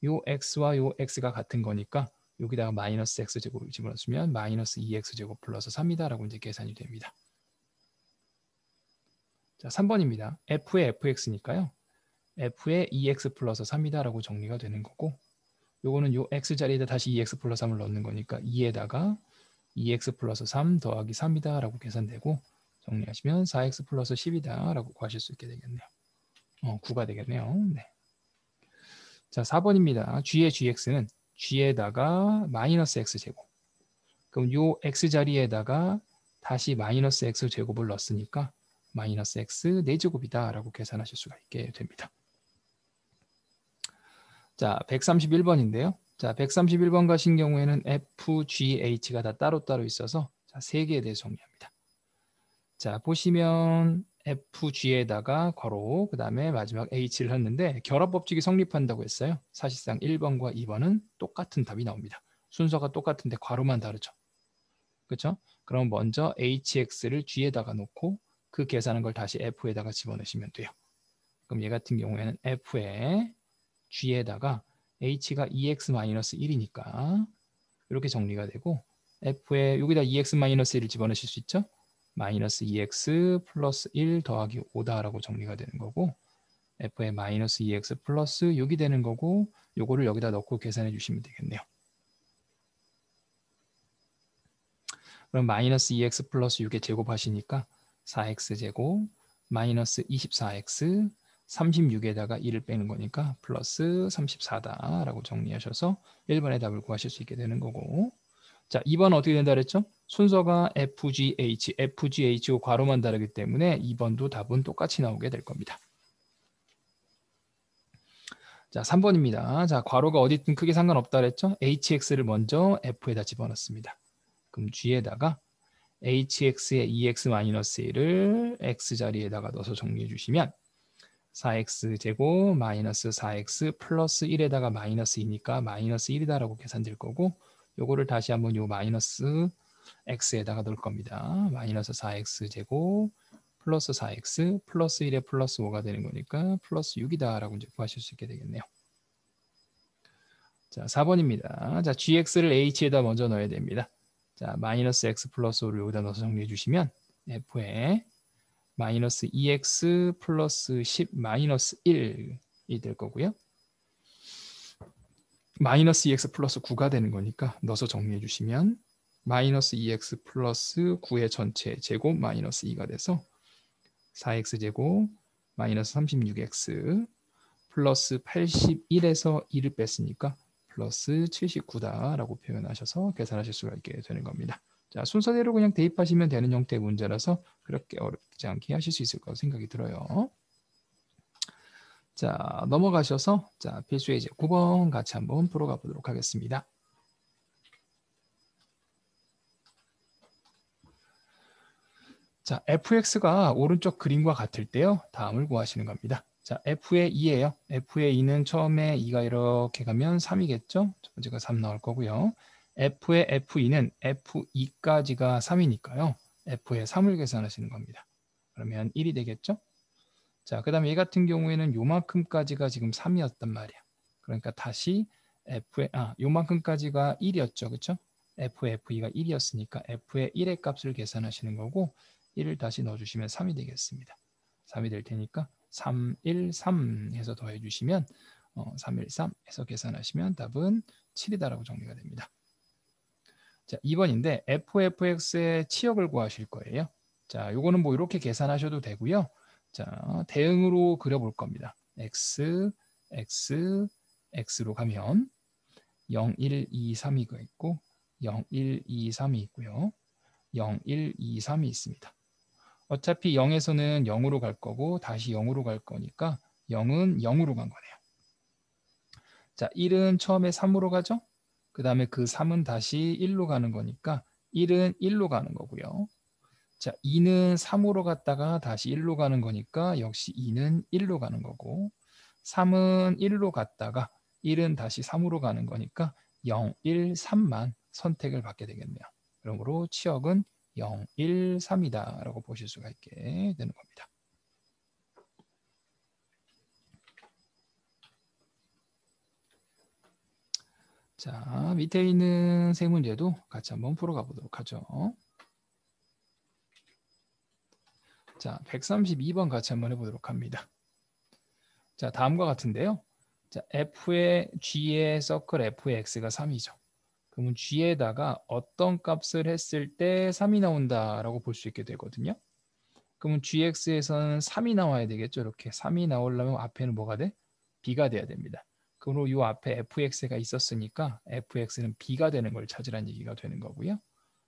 요 x와 요 x가 같은 거니까 여기다가 마이너스 x제곱을 집어넣으면 마이너스 2x제곱 플러스 3이다라고 이제 계산이 됩니다. 자, 3번입니다. f의 fx니까요. f의 2x 플러스 3이다라고 정리가 되는 거고, 요거는 요 x 자리에다 다시 2x 플러스 3을 넣는 거니까 2에다가 2x 플러스 3 더하기 3이다 라고 계산되고, 정리하시면 4x 플러스 10이다 라고 구하실 수 있게 되겠네요. 9가 되겠네요. 네. 자, 4번입니다. g의 gx는 g에다가 마이너스 x제곱, 그럼 요 x 자리에다가 다시 마이너스 x제곱을 넣었으니까 마이너스 x 4제곱이다 라고 계산하실 수가 있게 됩니다. 자, 131번인데요. 자, 131번 가신 경우에는 F, G, H가 다 따로따로 있어서 자, 3개에 대해서 정리합니다. 자, 보시면 F, G에다가 괄호, 그 다음에 마지막 H를 했는데 결합 법칙이 성립한다고 했어요. 사실상 1번과 2번은 똑같은 답이 나옵니다. 순서가 똑같은데 괄호만 다르죠. 그렇죠? 그럼 먼저 HX를 G에다가 놓고 그 계산한 걸 다시 F에다가 집어넣으시면 돼요. 그럼 얘 같은 경우에는 F에 G에다가 H가 2x-1이니까 이렇게 정리가 되고, F에 여기다 2x-1을 집어넣으실 수 있죠? 마이너스 2x 플러스 1 더하기 5다라고 정리가 되는 거고, F에 마이너스 2x 플러스 6이 되는 거고, 요거를 여기다 넣고 계산해 주시면 되겠네요. 그럼 마이너스 2x 플러스 6에 제곱하시니까 4x 제곱 마이너스 24x 36에다가 1을 빼는 거니까 플러스 34다라고 정리하셔서 1번의 답을 구하실 수 있게 되는 거고, 자, 2번은 어떻게 된다 그랬죠? 순서가 FGH, FGH고 괄호만 다르기 때문에 2번도 답은 똑같이 나오게 될 겁니다. 자, 3번입니다. 자, 괄호가 어디든 크게 상관없다 그랬죠? HX를 먼저 F에다 집어넣습니다. 그럼 G에다가 hx의 2x-1을 x자리에다가 넣어서 정리해 주시면 4x제곱 마이너스 4x 플러스 1에다가 마이너스 2니까 마이너스 1이다라고 계산될 거고, 요거를 다시 한번 요 마이너스 x에다가 넣을 겁니다. 마이너스 4x제곱 플러스 4x 플러스 1에 플러스 5가 되는 거니까 플러스 6이다라고 이제 구하실 수 있게 되겠네요. 자, 4번입니다. 자, gx를 h에다 먼저 넣어야 됩니다. 자, 마이너스 x 플러스 5를 여기다 넣어서 정리해 주시면 f에 마이너스 2x 플러스 10 마이너스 1이 될 거고요. 마이너스 2x 플러스 9가 되는 거니까 넣어서 정리해 주시면 마이너스 2x 플러스 9의 전체 제곱 마이너스 2가 돼서 4x 제곱 마이너스 36x 플러스 81에서 2를 뺐으니까 플러스 79다라고 표현하셔서 계산하실 수가 있게 되는 겁니다. 자, 순서대로 그냥 대입하시면 되는 형태의 문제라서 그렇게 어렵지 않게 하실 수 있을 거라고 생각이 들어요. 자, 넘어가셔서 자, 필수 예제 9번 같이 한번 풀어가 보도록 하겠습니다. 자, fx가 오른쪽 그림과 같을 때요, 다음을 구하시는 겁니다. 자, f의 2예요. f의 2는 처음에 2가 이렇게 가면 3이겠죠? 첫 번째가 3 나올 거고요. f의 f2는 f2까지가 3이니까요. f의 3을 계산하시는 겁니다. 그러면 1이 되겠죠? 자, 그 다음에 얘 같은 경우에는 요만큼까지가 지금 3이었단 말이야. 그러니까 다시 요만큼까지가 1이었죠. 그쵸? f의 f2가 1이었으니까 f의 1의 값을 계산하시는 거고, 1을 다시 넣어주시면 3이 되겠습니다. 3이 될 테니까 3, 1, 3 해서 더해주시면 3, 1, 3 해서 계산하시면 답은 7이다라고 정리가 됩니다. 자, 2번인데 fx의 치역을 구하실 거예요. 자, 요거는 뭐 이렇게 계산하셔도 되고요. 자, 대응으로 그려볼 겁니다. x, x, x로 가면 0, 1, 2, 3이가 있고 0, 1, 2, 3이 있고요. 0, 1, 2, 3이 있습니다. 어차피 0에서는 0으로 갈 거고 다시 0으로 갈 거니까 0은 0으로 간 거네요. 자, 1은 처음에 3으로 가죠? 그 다음에 그 3은 다시 1로 가는 거니까 1은 1로 가는 거고요. 자, 2는 3으로 갔다가 다시 1로 가는 거니까 역시 2는 1로 가는 거고 3은 1로 갔다가 1은 다시 3으로 가는 거니까 0, 1, 3만 선택을 받게 되겠네요. 그러므로 치역은 0, 1, 3이다 라고 보실 수가 있게 되는 겁니다. 자, 밑에 있는 세 문제도 같이 한번 풀어가 보도록 하죠. 자, 132번 같이 한번 해보도록 합니다. 자, 다음과 같은데요. 자, F의 G의 서클 F의 X가 3이죠. 그러면 G에다가 어떤 값을 했을 때 3이 나온다라고 볼 수 있게 되거든요. 그러면 GX에서는 3이 나와야 되겠죠. 이렇게 3이 나오려면 앞에는 뭐가 돼? B가 돼야 됩니다. 그리고 이 앞에 fx가 있었으니까 fx는 b가 되는 걸 찾으라는 얘기가 되는 거고요.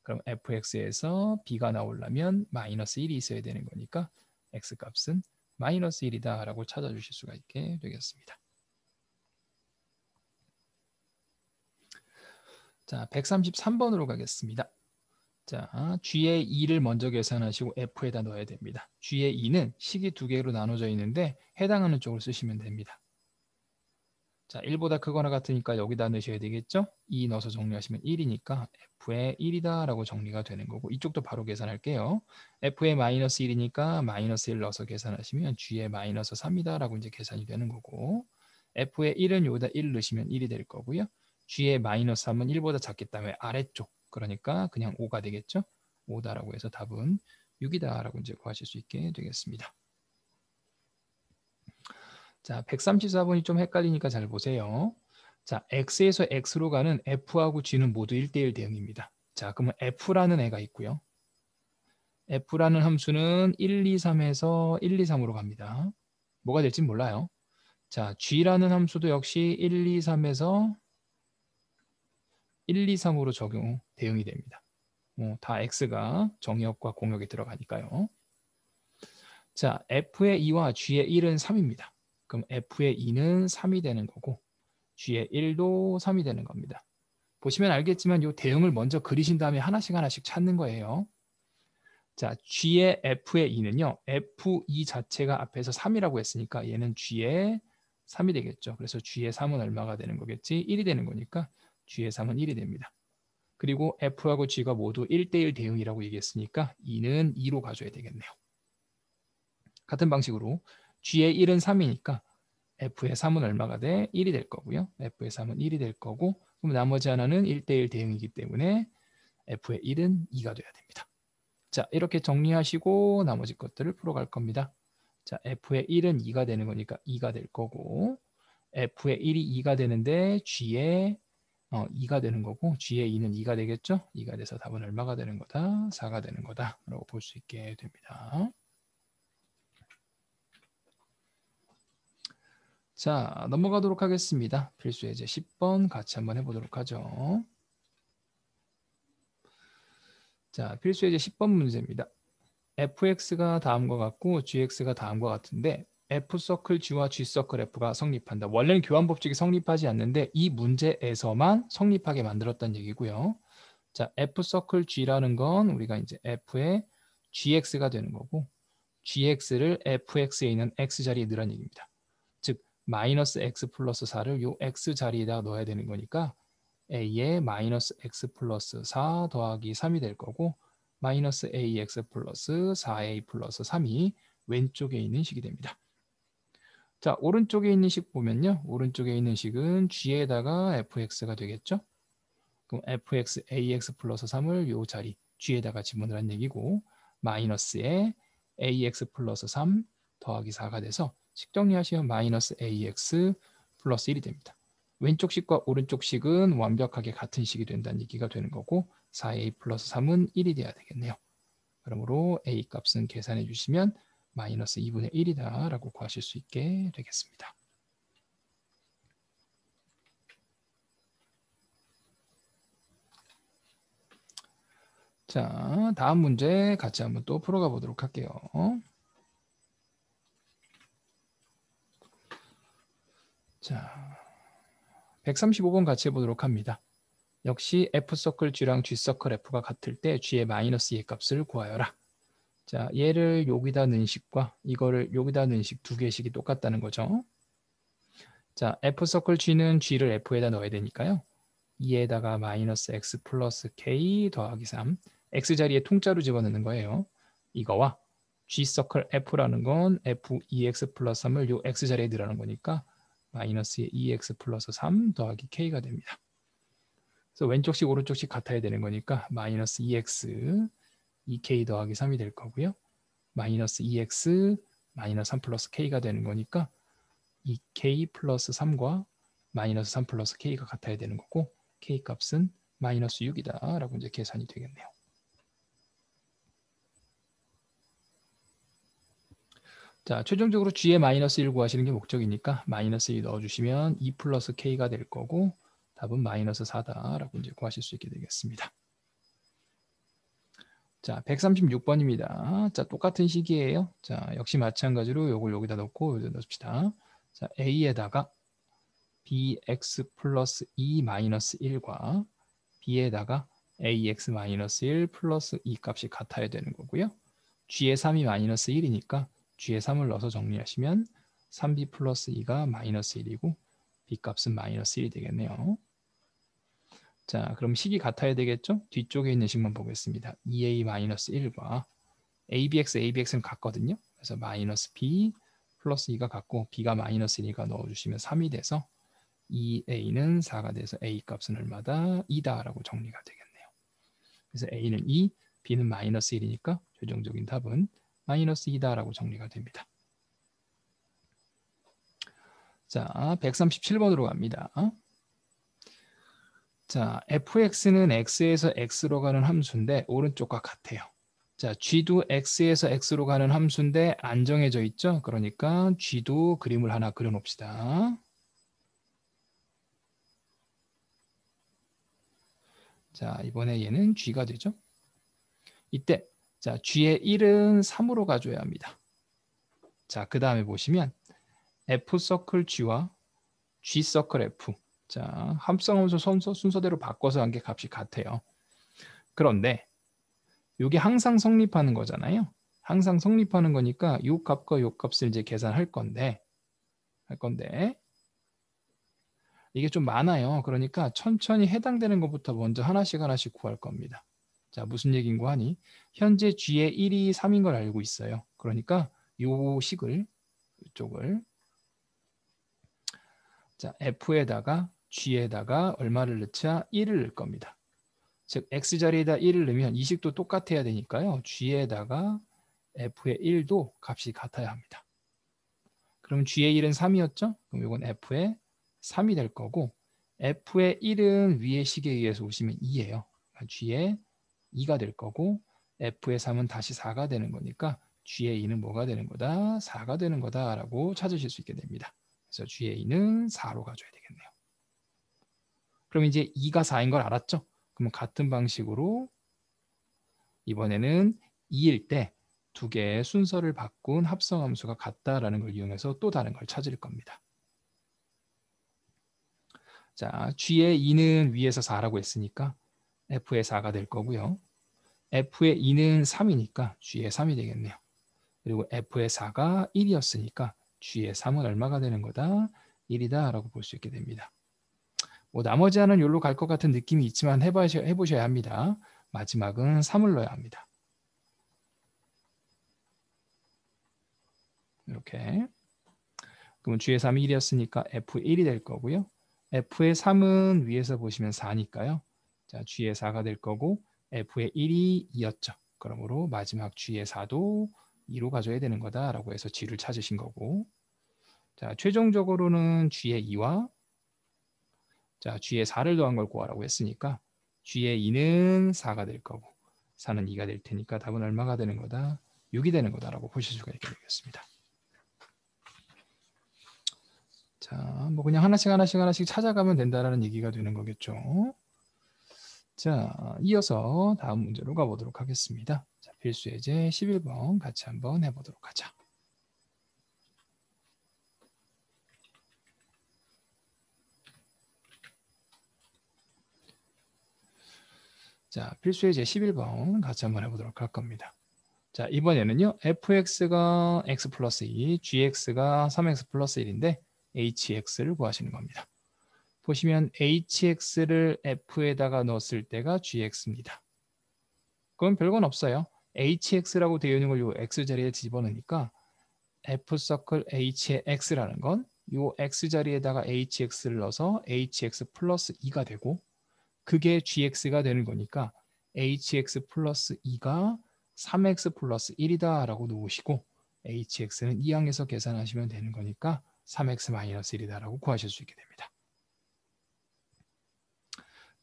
그럼 fx에서 b가 나오려면 마이너스 1이 있어야 되는 거니까 x값은 마이너스 1이다 라고 찾아주실 수가 있게 되겠습니다. 자, 133번으로 가겠습니다. 자, G의 2를 먼저 계산하시고 F에다 넣어야 됩니다. G의 2는 식이 두 개로 나눠져 있는데 해당하는 쪽을 쓰시면 됩니다. 자, 1보다 크거나 같으니까 여기다 넣으셔야 되겠죠? 2 넣어서 정리하시면 1이니까 F의 1이다 라고 정리가 되는 거고 이쪽도 바로 계산할게요. F의 마이너스 1이니까 마이너스 1 넣어서 계산하시면 G의 마이너스 3이다 라고 이제 계산이 되는 거고 F의 1은 여기다 1 넣으시면 1이 될 거고요. G의 마이너스 3은 1보다 작기 때문에 아래쪽 그러니까 그냥 5가 되겠죠? 5다라고 해서 답은 6이다 라고 이제 구하실 수 있게 되겠습니다. 자, 134번이 좀 헷갈리니까 잘 보세요. 자, X에서 X로 가는 F하고 G는 모두 1대1 대응입니다. 자, 그러면 F라는 애가 있고요. F라는 함수는 1, 2, 3에서 1, 2, 3으로 갑니다. 뭐가 될지 몰라요. 자, G라는 함수도 역시 1, 2, 3에서 1, 2, 3으로 대응이 됩니다. 다 X가 정의역과 공역에 들어가니까요. 자, F의 2와 G의 1은 3입니다. 그럼 F의 2는 3이 되는 거고 G의 1도 3이 되는 겁니다. 보시면 알겠지만 이 대응을 먼저 그리신 다음에 하나씩 찾는 거예요. 자, G의 F의 2는요. F2 자체가 앞에서 3이라고 했으니까 얘는 G의 3이 되겠죠. 그래서 G의 3은 얼마가 되는 거겠지? 1이 되는 거니까 G의 3은 1이 됩니다. 그리고 F하고 G가 모두 1대1 대응이라고 얘기했으니까 2는 2로 가져야 되겠네요. 같은 방식으로 G의 1은 3이니까 F의 3은 얼마가 돼? 1이 될 거고요. F의 3은 1이 될 거고 그럼 나머지 하나는 1대1 대응이기 때문에 F의 1은 2가 돼야 됩니다. 자, 이렇게 정리하시고 나머지 것들을 풀어갈 겁니다. 자, F의 1은 2가 되는 거니까 2가 될 거고 F의 1이 2가 되는데 G의 2가 되는 거고 G의 2는 2가 되겠죠? 2가 돼서 답은 얼마가 되는 거다? 4가 되는 거다 라고 볼 수 있게 됩니다. 자, 넘어가도록 하겠습니다. 필수 예제 10번 같이 한번 해보도록 하죠. 자, 필수 예제 10번 문제입니다. fx가 다음과 같고 gx가 다음과 같은데 f서클 g와 g서클 f가 성립한다. 원래는 교환법칙이 성립하지 않는데 이 문제에서만 성립하게 만들었다는 얘기고요. 자, f서클 g라는 건 우리가 이제 f의 gx가 되는 거고 gx를 fx에 있는 x 자리에 넣으라는 얘기입니다. 즉 마이너스 x 플러스 4를 요 x 자리에다 넣어야 되는 거니까 a에 마이너스 x 플러스 4 더하기 3이 될 거고 마이너스 ax 플러스 4a 플러스 3이 왼쪽에 있는 식이 됩니다. 자, 오른쪽에 있는 식 보면요. 오른쪽에 있는 식은 g에다가 fx가 되겠죠. 그럼 fx ax 플러스 3을 요 자리 g에다가 집어넣으라는 얘기고 마이너스에 ax 플러스 3 더하기 4가 돼서 식 정리하시면 마이너스 ax 플러스 1이 됩니다. 왼쪽 식과 오른쪽 식은 완벽하게 같은 식이 된다는 얘기가 되는 거고 4a 플러스 3은 1이 돼야 되겠네요. 그러므로 a 값은 계산해 주시면 마이너스 2분의 1이다 라고 구하실 수 있게 되겠습니다. 자, 다음 문제 같이 한번 또 풀어가 보도록 할게요. 자, 135번 같이 해보도록 합니다. 역시 F서클 G랑 G서클 F가 같을 때 G의 마이너스 2의 값을 구하여라. 자, 얘를 여기다 넣은 식과 이거를 여기다 넣은 식 두 개씩이 똑같다는 거죠. 자, F서클 G는 G를 F에다 넣어야 되니까요. 2에다가 마이너스 X 플러스 K 더하기 3. X 자리에 통짜로 집어넣는 거예요. 이거와 G서클 F라는 건 F 2X 플러스 3을 요 X 자리에 넣으라는 거니까 마이너스 2X 플러스 3 더하기 K가 됩니다. 그래서 왼쪽씩 오른쪽씩 같아야 되는 거니까 마이너스 2x 2k 더하기 3이 될 거고요. 마이너스 2x 마이너스 3 플러스 k가 되는 거니까 2k 플러스 3과 마이너스 3 플러스 k가 같아야 되는 거고 k 값은 마이너스 6이다 라고 이제 계산이 되겠네요. 자, 최종적으로 g의 마이너스 1 구하시는 게 목적이니까 마이너스 2 넣어주시면 2 플러스 k가 될 거고 답은 마이너스 4다라고 이제 구하실 수 있게 되겠습니다. 자, 136번입니다. 자, 똑같은 식이에요. 자, 역시 마찬가지로 요걸 여기다 넣고 여기다 넣읍시다. 자, a에다가 bx 플러스 2 마이너스 1과 b에다가 ax 마이너스 1 플러스 2 값이 같아야 되는 거고요. g의 3이 마이너스 1이니까 g의 3을 넣어서 정리하시면 3b 플러스 2가 마이너스 1이고 b 값은 마이너스 1이 되겠네요. 자, 그럼 식이 같아야 되겠죠? 뒤쪽에 있는 식만 보겠습니다. 2a-1과 abx, abx는 같거든요. 그래서 마이너스 b 플러스 2가 같고 b가 마이너스 1이니까 넣어주시면 3이 돼서 2a는 4가 돼서 a 값은 얼마다? 2다라고 정리가 되겠네요. 그래서 a는 2, b는 마이너스 1이니까 최종적인 답은 마이너스 2다라고 정리가 됩니다. 자, 137번으로 갑니다. 자, fx는 x에서 x로 가는 함수인데 오른쪽과 같아요. 자, g도 x에서 x로 가는 함수인데 안 정해져 있죠? 그러니까 g도 그림을 하나 그려놓읍시다. 자, 이번에 얘는 g가 되죠? 이때 자, g의 1은 3으로 가줘야 합니다. 자, 그 다음에 보시면 f서클 g와 g서클 f. 자, 합성함수 순서대로 바꿔서 한 게 값이 같아요. 그런데 이게 항상 성립하는 거잖아요. 항상 성립하는 거니까 이 값과 이 값을 이제 계산할 건데 이게 좀 많아요. 그러니까 천천히 해당되는 것부터 먼저 하나씩 하나씩 구할 겁니다. 자, 무슨 얘기인고 하니 현재 g의 1이 3인 걸 알고 있어요. 그러니까 요 식을 이쪽을 자, f에다가 g에다가 얼마를 넣자 1을 넣을 겁니다. 즉 x 자리에다 1을 넣으면 이 식도 똑같아야 되니까요. g에다가 f의 1도 값이 같아야 합니다. 그럼 g의 1은 3이었죠? 그럼 이건 f의 3이 될 거고 f의 1은 위의 식에 의해서 오시면 2예요. g의 2가 될 거고 f의 3은 다시 4가 되는 거니까 g의 2는 뭐가 되는 거다? 4가 되는 거다라고 찾으실 수 있게 됩니다. 그래서 g의 2는 4로 가줘야 되겠네요. 그럼 이제 2가 4인 걸 알았죠? 그러면 같은 방식으로 이번에는 2일 때 두 개의 순서를 바꾼 합성함수가 같다라는 걸 이용해서 또 다른 걸 찾을 겁니다. 자, g의 2는 위에서 4라고 했으니까 f의 4가 될 거고요. f의 2는 3이니까 g의 3이 되겠네요. 그리고 f의 4가 1이었으니까 g의 3은 얼마가 되는 거다? 1이다 라고 볼 수 있게 됩니다. 뭐 나머지 하나는 여기로 갈 것 같은 느낌이 있지만 해보셔야 합니다. 마지막은 3을 넣어야 합니다. 이렇게. 그럼 g의 3이 1이었으니까 f1이 될 거고요. f의 3은 위에서 보시면 4니까요. 자, g의 4가 될 거고 f의 1이 2였죠. 그러므로 마지막 g의 4도 2로 가져야 되는 거다라고 해서 g를 찾으신 거고. 자, 최종적으로는 g의 2와 자, g의 4를 더한 걸 구하라고 했으니까 g의 2는 4가 될 거고 4는 2가 될 테니까 답은 얼마가 되는 거다? 6이 되는 거다라고 보실 수가 있게 되겠습니다. 자, 뭐 그냥 하나씩 찾아가면 된다라는 얘기가 되는 거겠죠. 자, 이어서 다음 문제로 가보도록 하겠습니다. 자, 필수 예제 11번 같이 한번 해보도록 하자. 자, 필수 예제 11번 같이 한번 해보도록 할 겁니다. 자, 이번에는요. fx가 x 플러스 2, gx가 3x 플러스 1인데 hx를 구하시는 겁니다. 보시면 hx를 f에다가 넣었을 때가 gx입니다. 그럼 별건 없어요. hx라고 되어 있는 걸 요 x자리에 집어넣으니까 f서클 h의 x라는 건 요 x자리에다가 hx를 넣어서 hx 플러스 2가 되고 그게 gx가 되는 거니까 hx 플러스 2가 3x 플러스 1이다 라고 놓으시고 hx는 이 항에서 계산하시면 되는 거니까 3x 마이너스 1이다 라고 구하실 수 있게 됩니다.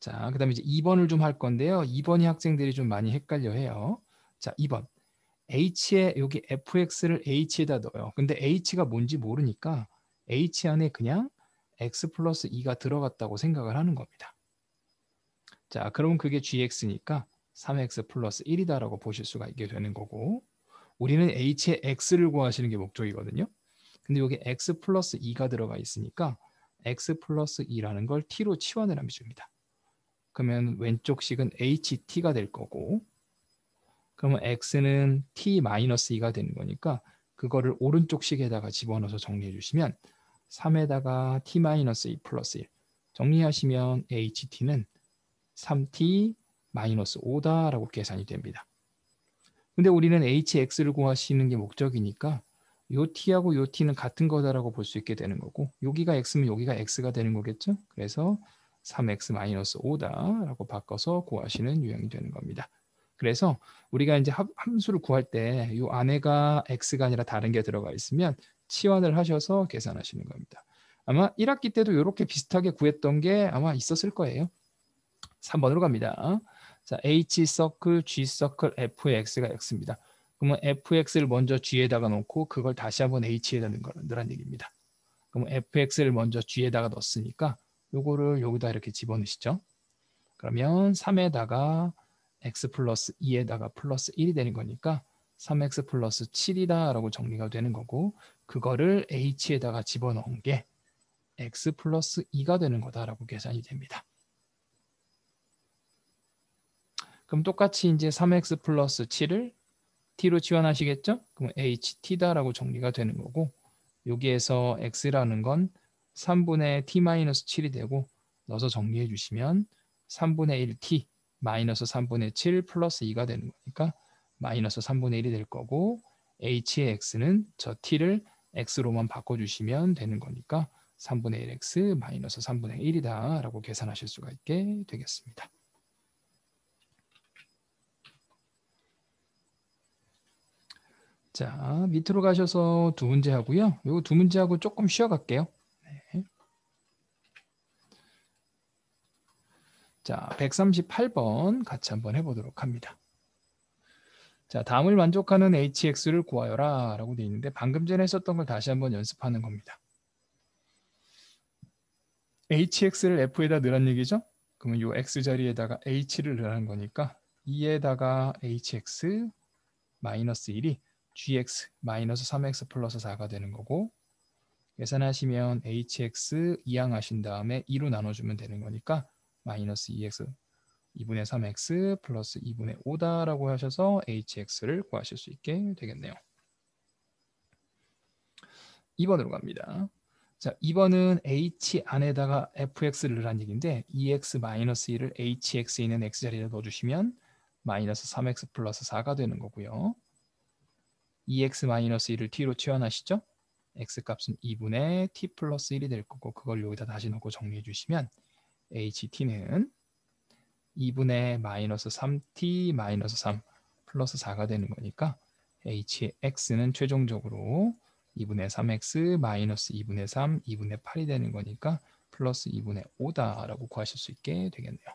자, 그 다음에 이제 2번을 좀 할 건데요. 2번이 학생들이 좀 많이 헷갈려 해요. 자, 2번. h에 여기 fx를 h에다 넣어요. 근데 h가 뭔지 모르니까 h 안에 그냥 x 플러스 2가 들어갔다고 생각을 하는 겁니다. 자, 그러면 그게 gx니까 3x 플러스 1이다라고 보실 수가 있게 되는 거고 우리는 h의 x를 구하시는 게 목적이거든요. 근데 여기 x 플러스 2가 들어가 있으니까 x 플러스 2라는 걸 t로 치환을 하면 줍니다. 그러면 왼쪽 식은 ht가 될 거고 그러면 x는 t-2가 되는 거니까 그거를 오른쪽 식에다가 집어넣어서 정리해 주시면 3에다가 t-2 플러스 1 정리하시면 ht는 3t-5다라고 계산이 됩니다. 근데 우리는 hx를 구하시는 게 목적이니까 요 t하고 요 t는 같은 거다라고 볼 수 있게 되는 거고 여기가 x면 여기가 x가 되는 거겠죠. 그래서 3x-5다라고 바꿔서 구하시는 유형이 되는 겁니다. 그래서 우리가 이제 함수를 구할 때 이 안에가 x가 아니라 다른 게 들어가 있으면 치환을 하셔서 계산하시는 겁니다. 아마 1학기 때도 이렇게 비슷하게 구했던 게 아마 있었을 거예요. 3번으로 갑니다. 자, H 서클, G 서클, F의 X가 X입니다. 그러면 FX를 먼저 G에다가 놓고 그걸 다시 한번 H에다 넣으란 얘기입니다. 그러면 FX를 먼저 G에다가 넣었으니까 요거를 여기다 이렇게 집어넣으시죠. 그러면 3에다가 X 플러스 2에다가 플러스 1이 되는 거니까 3X 플러스 7이다 라고 정리가 되는 거고 그거를 H에다가 집어넣은 게 X 플러스 2가 되는 거다라고 계산이 됩니다. 그럼 똑같이 이제 3x 플러스 7을 t로 치환하시겠죠? 그럼 ht다라고 정리가 되는 거고 여기에서 x라는 건 3분의 t-7이 되고 넣어서 정리해 주시면 3분의 1t 마이너스 3분의 7 플러스 2가 되는 거니까 마이너스 3분의 1이 될 거고 h의 x는 저 t를 x로만 바꿔주시면 되는 거니까 3분의 1x 마이너스 3분의 1이다 라고 계산하실 수가 있게 되겠습니다. 자, 밑으로 가셔서 두 문제 하고요. 요 두 문제 하고 조금 쉬어갈게요. 네. 자, 138번 같이 한번 해보도록 합니다. 자, 다음을 만족하는 hx를 구하여라 라고 되어 있는데 방금 전에 했었던 걸 다시 한번 연습하는 겁니다. hx를 f에다 넣으란 얘기죠? 그러면 요 x자리에다가 h를 넣으라는 거니까 2에다가 hx 마이너스 1이 gx 마이너스 3x 플러스 4가 되는 거고 계산하시면 hx 이항하신 다음에 2로 나눠주면 되는 거니까 마이너스 2x 2분의 3x 플러스 2분의 5다라고 하셔서 hx를 구하실 수 있게 되겠네요. 2번으로 갑니다. 자, 2번은 h 안에다가 fx를 넣으란 얘기인데 2x-1을 hx에 있는 x자리에 넣어주시면 마이너스 3x 플러스 4가 되는 거고요. 2x-1을 t로 치환하시죠? x값은 2분의 t 플러스 1이 될 거고 그걸 여기다 다시 넣고 정리해 주시면 ht는 2분의 마이너스 3t 마이너스 3 플러스 4가 되는 거니까 hx는 최종적으로 2분의 3x 마이너스 2분의 3 2분의 8이 되는 거니까 플러스 2분의 5다라고 구하실 수 있게 되겠네요.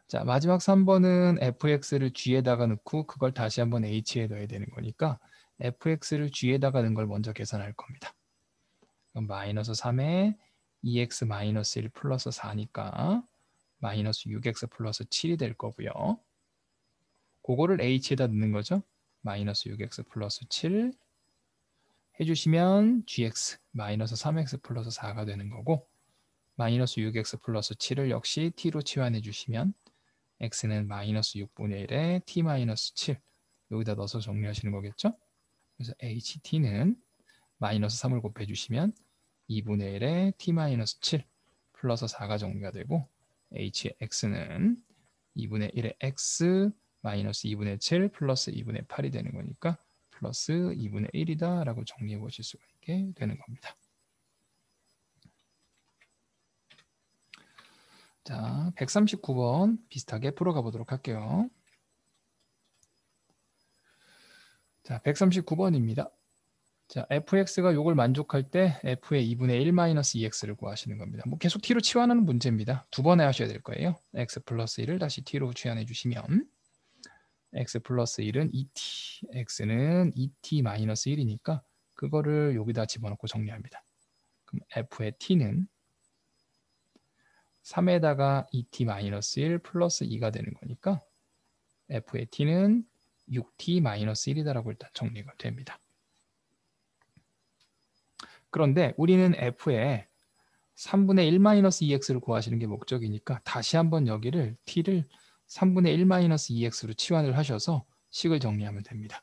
자, 마지막 3번은 fx를 g에다가 넣고 그걸 다시 한번 h에 넣어야 되는 거니까 fx를 g에다가 넣은 걸 먼저 계산할 겁니다. 그럼 마이너스 3에 2x 마이너스 1 플러스 4니까 마이너스 6x 플러스 7이 될 거고요. 그거를 h에다 넣는 거죠. 마이너스 6x 플러스 7 해주시면 gx 마이너스 3x 플러스 4가 되는 거고, 마이너스 6x 플러스 7을 역시 t로 치환해 주시면 x는 마이너스 6분의 1에 t 마이너스 7 여기다 넣어서 정리하시는 거겠죠. 그래서 ht는 마이너스 3을 곱해 주시면 2분의 1에 t 마이너스 7 플러스 4가 정리가 되고, hx는 2분의 1의 x 마이너스 2분의 7 플러스 2분의 8이 되는 거니까 플러스 2분의 1이다 라고 정리해 보실 수가 있게 되는 겁니다. 자, 139번 비슷하게 풀어가 보도록 할게요. 자, 139번입니다. 자, fx가 요걸 만족할 때 f의 2분의 1 마이너스 2x를 구하시는 겁니다. 뭐 계속 t로 치환하는 문제입니다. 두 번에 하셔야 될 거예요. x 플러스 1을 다시 t로 치환해 주시면 x 플러스 1은 2t, x는 2t 마이너스 1이니까 그거를 여기다 집어넣고 정리합니다. 그럼 f의 t는 3에다가 2t 마이너스 1 플러스 2가 되는 거니까 f의 t는 6t 마이너스 1이다라고 일단 정리가 됩니다. 그런데 우리는 f에 3분의 1 마이너스 2x를 구하시는 게 목적이니까 다시 한번 여기를 t를 3분의 1 마이너스 2x로 치환을 하셔서 식을 정리하면 됩니다.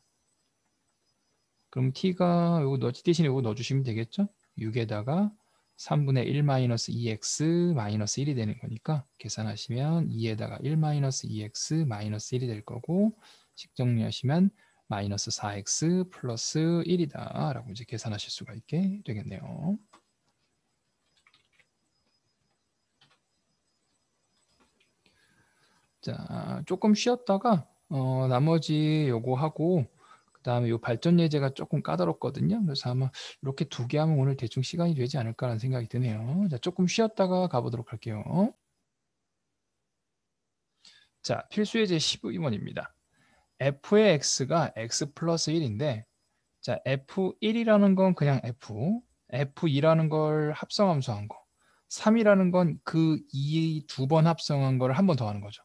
그럼 t가 요거 대신에 요거 넣어주시면 되겠죠? 6에다가 3분의 1 마이너스 2x 마이너스 1이 되는 거니까 계산하시면 2에다가 1 마이너스 2x 마이너스 1이 될 거고, 식 정리하시면 마이너스 4x 플러스 1이다 라고 이제 계산하실 수가 있게 되겠네요. 자, 조금 쉬었다가 나머지 요거 하고 그 다음에 요 발전 예제가 조금 까다롭거든요. 그래서 아마 이렇게 두 개 하면 오늘 대충 시간이 되지 않을까라는 생각이 드네요. 자, 조금 쉬었다가 가보도록 할게요. 자, 필수 예제 12번입니다. f의 x가 x 플러스 1인데, 자, f1이라는 건 그냥 f2라는 걸 합성함수한 거, 3이라는 건 그 2 두 번 합성한 걸 한 번 더 하는 거죠.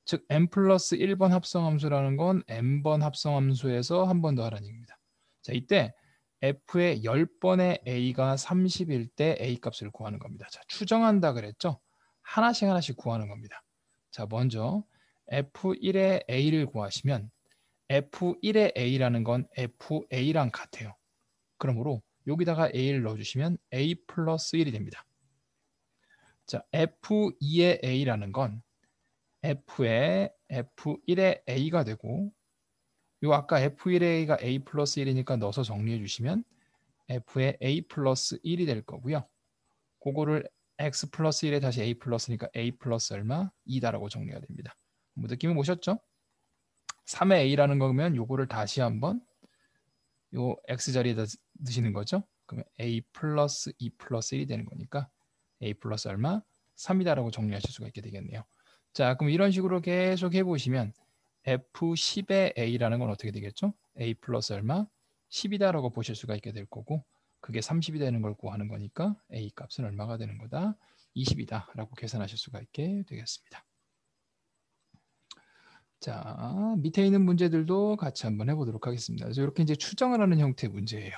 즉 n 플러스 1번 합성함수라는 건 n번 합성함수에서 한 번 더 하라는 얘기입니다. 자, 이때 f의 10번의 a가 30일 때 a 값을 구하는 겁니다. 자, 추정한다 그랬죠? 하나씩 구하는 겁니다. 자, 먼저 f1의 a를 구하시면 f1의 a라는 건 fa랑 같아요. 그러므로 여기다가 a를 넣어주시면 a 플러스 1이 됩니다. 자, f2의 a라는 건 f1의 a가 되고, 요 아까 f1의 a가 a 플러스 1이니까 넣어서 정리해 주시면 f의 a 플러스 1이 될 거고요. 그거를 x 플러스 1에 다시 a 플러스니까 a 플러스 얼마? 2다라고 정리가 됩니다. 뭐 느낌이 오셨죠? 3의 a라는 거면 요거를 다시 한번 요 x 자리에다 넣으시는 거죠. 그러면 a 플러스 2 플러스 1이 되는 거니까 a 플러스 얼마? 3이다라고 정리하실 수가 있게 되겠네요. 자, 그럼 이런 식으로 계속 해보시면 f10의 a라는 건 어떻게 되겠죠? a 플러스 얼마? 10이다라고 보실 수가 있게 될 거고, 그게 30이 되는 걸 구하는 거니까 a 값은 얼마가 되는 거다? 20이다 라고 계산하실 수가 있게 되겠습니다. 자, 밑에 있는 문제들도 같이 한번 해보도록 하겠습니다. 그래서 이렇게 이제 추정을 하는 형태의 문제예요.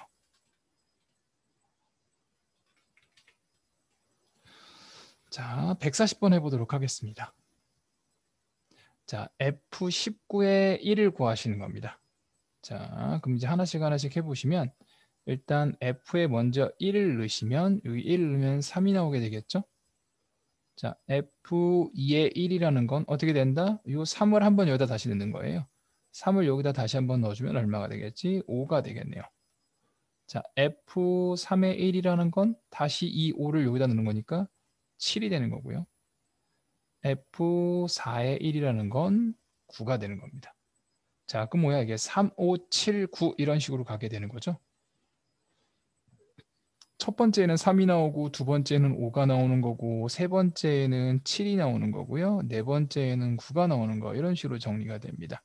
자, 140번 해보도록 하겠습니다. 자, F19의 1을 구하시는 겁니다. 자, 그럼 이제 하나씩 해보시면 일단 F에 먼저 1을 넣으시면 여기 1을 넣으면 3이 나오게 되겠죠? 자, F2의 1이라는 건 어떻게 된다? 이 3을 한번 여기다 다시 넣는 거예요. 3을 여기다 다시 한번 넣어주면 얼마가 되겠지? 5가 되겠네요. 자, F3의 1이라는 건 다시 이 5를 여기다 넣는 거니까 7이 되는 거고요. F4의 1이라는 건 9가 되는 겁니다. 자, 그럼 뭐야 이게 3, 5, 7, 9 이런 식으로 가게 되는 거죠. 첫 번째는 3이 나오고, 두 번째는 5가 나오는 거고, 세 번째는 7이 나오는 거고요. 네 번째는 9가 나오는 거, 이런 식으로 정리가 됩니다.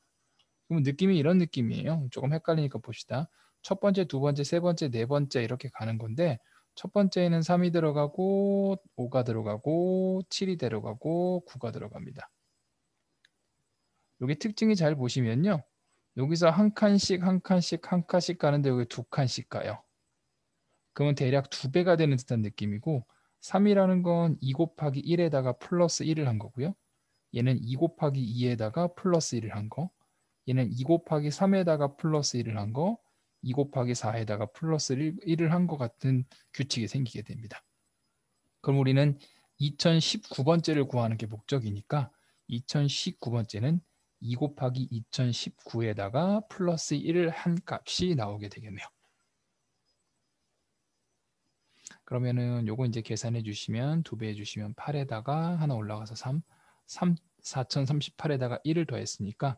그럼 느낌이 이런 느낌이에요. 조금 헷갈리니까 봅시다. 첫 번째, 두 번째, 세 번째, 네 번째 이렇게 가는 건데, 첫 번째에는 3이 들어가고 5가 들어가고 7이 들어가고 9가 들어갑니다. 여기 특징이 잘 보시면요. 여기서 한 칸씩 한 칸씩 한 칸씩 가는데 여기 두 칸씩 가요. 그러면 대략 2배가 되는 듯한 느낌이고 3이라는 건 2 곱하기 1에다가 플러스 1을 한 거고요. 얘는 2 곱하기 2에다가 플러스 1을 한 거. 얘는 2 곱하기 3에다가 플러스 1을 한 거. 2 곱하기 4에다가 플러스 1을 한 거 같은 규칙이 생기게 됩니다. 그럼 우리는 2019번째를 구하는 게 목적이니까 2019번째는 2 곱하기 2019에다가 플러스 1을 한 값이 나오게 되겠네요. 그러면은 요거 이제 계산해 주시면 2배 해주시면 8에다가 하나 올라가서 4038에다가 1을 더했으니까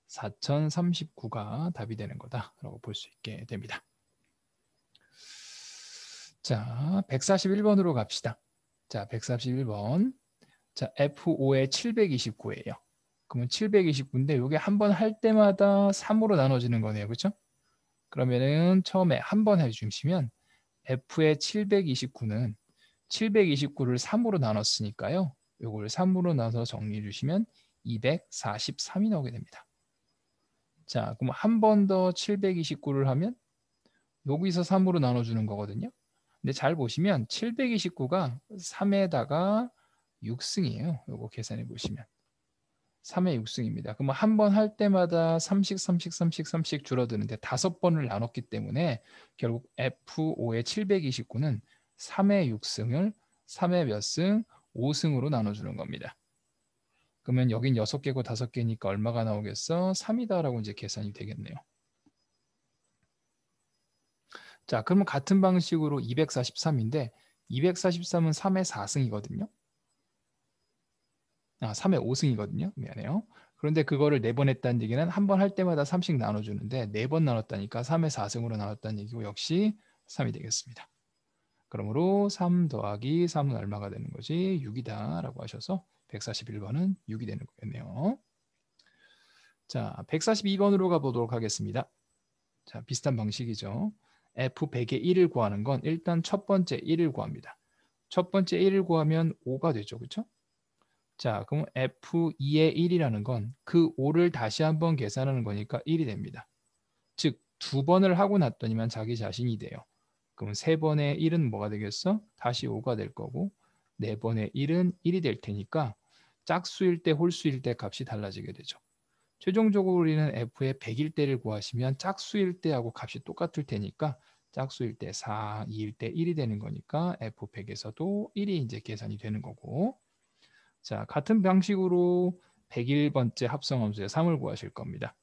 4039가 답이 되는 거다라고 볼 수 있게 됩니다. 자, 141번으로 갑시다. 자, 141번. 자, F5에 729예요. 그러면 729인데 이게 한 번 할 때마다 3으로 나눠지는 거네요. 그렇죠? 그러면은 처음에 한 번 해주시면 F의 729는 729를 3으로 나눴으니까요. 이걸 3으로 나눠서 정리해 주시면 243이 나오게 됩니다. 자, 그럼 한 번 더 729를 하면 여기서 3으로 나눠주는 거거든요. 근데 잘 보시면 729가 3에다가 6승이에요. 이거 계산해 보시면 3의 6승입니다. 그러면 한 번 할 때마다 3씩 줄어드는데 5번을 나눴기 때문에 결국 F5의 729는 3의 6승을 3의 몇 승? 5승으로 나눠주는 겁니다. 그러면 여긴 6개고 5개니까 얼마가 나오겠어? 3이다라고 이제 계산이 되겠네요. 자, 그러면 같은 방식으로 243인데 243은 3의 4승이거든요. 3의 5승이거든요. 미안해요. 그런데 그거를 4번 했다는 얘기는 한 번 할 때마다 3씩 나눠주는데 4번 나눴다니까 3의 4승으로 나눴다는 얘기고 역시 3이 되겠습니다. 그러므로 3 더하기 3은 얼마가 되는 거지? 6이다 라고 하셔서 141번은 6이 되는 거겠네요. 자, 142번으로 가보도록 하겠습니다. 자, 비슷한 방식이죠. F100의 1을 구하는 건 일단 첫 번째 1을 구합니다. 첫 번째 1을 구하면 5가 되죠. 그렇죠? 자, 그럼 F2의 1이라는 건 그 5를 다시 한번 계산하는 거니까 1이 됩니다. 즉, 2번을 하고 났더니만 자기 자신이 돼요. 그럼 3번의 1은 뭐가 되겠어? 다시 5가 될 거고 4번의 1은 1이 될 테니까 짝수일 때 홀수일 때 값이 달라지게 되죠. 최종적으로 우리는 F의 100일 때를 구하시면 짝수일 때하고 값이 똑같을 테니까 짝수일 때 4, 2일 때 1이 되는 거니까 F100에서도 1이 이제 계산이 되는 거고 자, 같은 방식으로 101번째 합성함수의 3을 구하실 겁니다.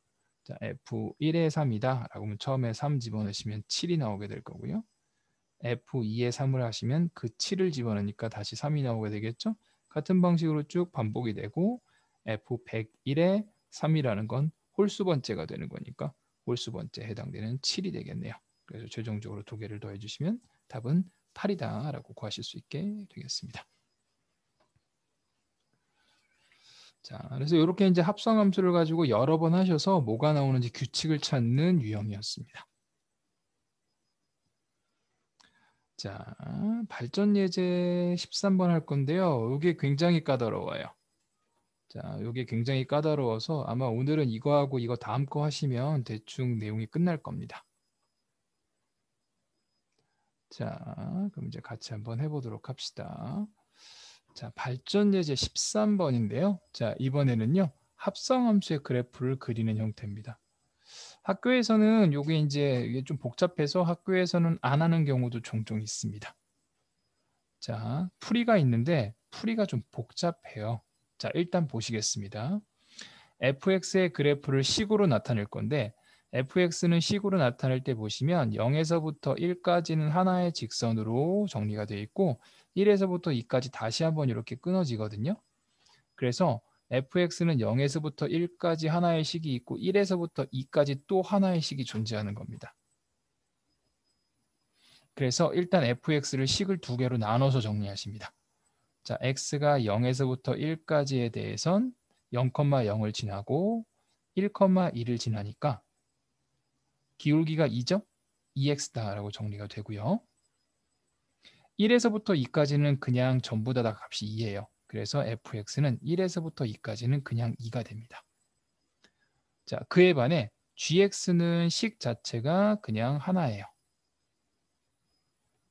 자, F1의 3이다 라고 하면 처음에 3 집어넣으시면 7이 나오게 될 거고요. F2의 3을 하시면 그 7을 집어넣으니까 다시 3이 나오게 되겠죠. 같은 방식으로 쭉 반복이 되고 F101의 3이라는 건 홀수번째가 되는 거니까 홀수번째에 해당되는 7이 되겠네요. 그래서 최종적으로 두 개를 더해 주시면 답은 8이다 라고 구하실 수 있게 되겠습니다. 자, 그래서 이렇게 이제 합성함수를 가지고 여러 번 하셔서 뭐가 나오는지 규칙을 찾는 유형이었습니다. 자, 발전 예제 13번 할 건데요. 이게 굉장히 까다로워요. 자, 이게 굉장히 까다로워서 아마 오늘은 이거하고 이거 다음 거 하시면 대충 내용이 끝날 겁니다. 자, 그럼 이제 같이 한번 해보도록 합시다. 자, 발전 예제 13번인데요. 자, 이번에는요. 합성함수의 그래프를 그리는 형태입니다. 학교에서는 요게 이제 좀 복잡해서 학교에서는 안 하는 경우도 종종 있습니다. 자, 풀이가 있는데 풀이가 좀 복잡해요. 자, 일단 보시겠습니다. fx의 그래프를 식으로 나타낼 건데 fx는 식으로 나타낼 때 보시면 0에서부터 1까지는 하나의 직선으로 정리가 되어 있고 1에서부터 2까지 다시 한번 이렇게 끊어지거든요. 그래서 fx는 0에서부터 1까지 하나의 식이 있고 1에서부터 2까지 또 하나의 식이 존재하는 겁니다. 그래서 일단 fx를 식을 두 개로 나눠서 정리하십니다. 자, x가 0에서부터 1까지에 대해선 0,0을 지나고 1,2를 지나니까 기울기가 2죠? 2x다라고 정리가 되고요. 1에서부터 2까지는 그냥 전부 다 값이 2예요. 그래서 fx는 1에서부터 2까지는 그냥 2가 됩니다. 자, 그에 반해 gx는 식 자체가 그냥 하나예요.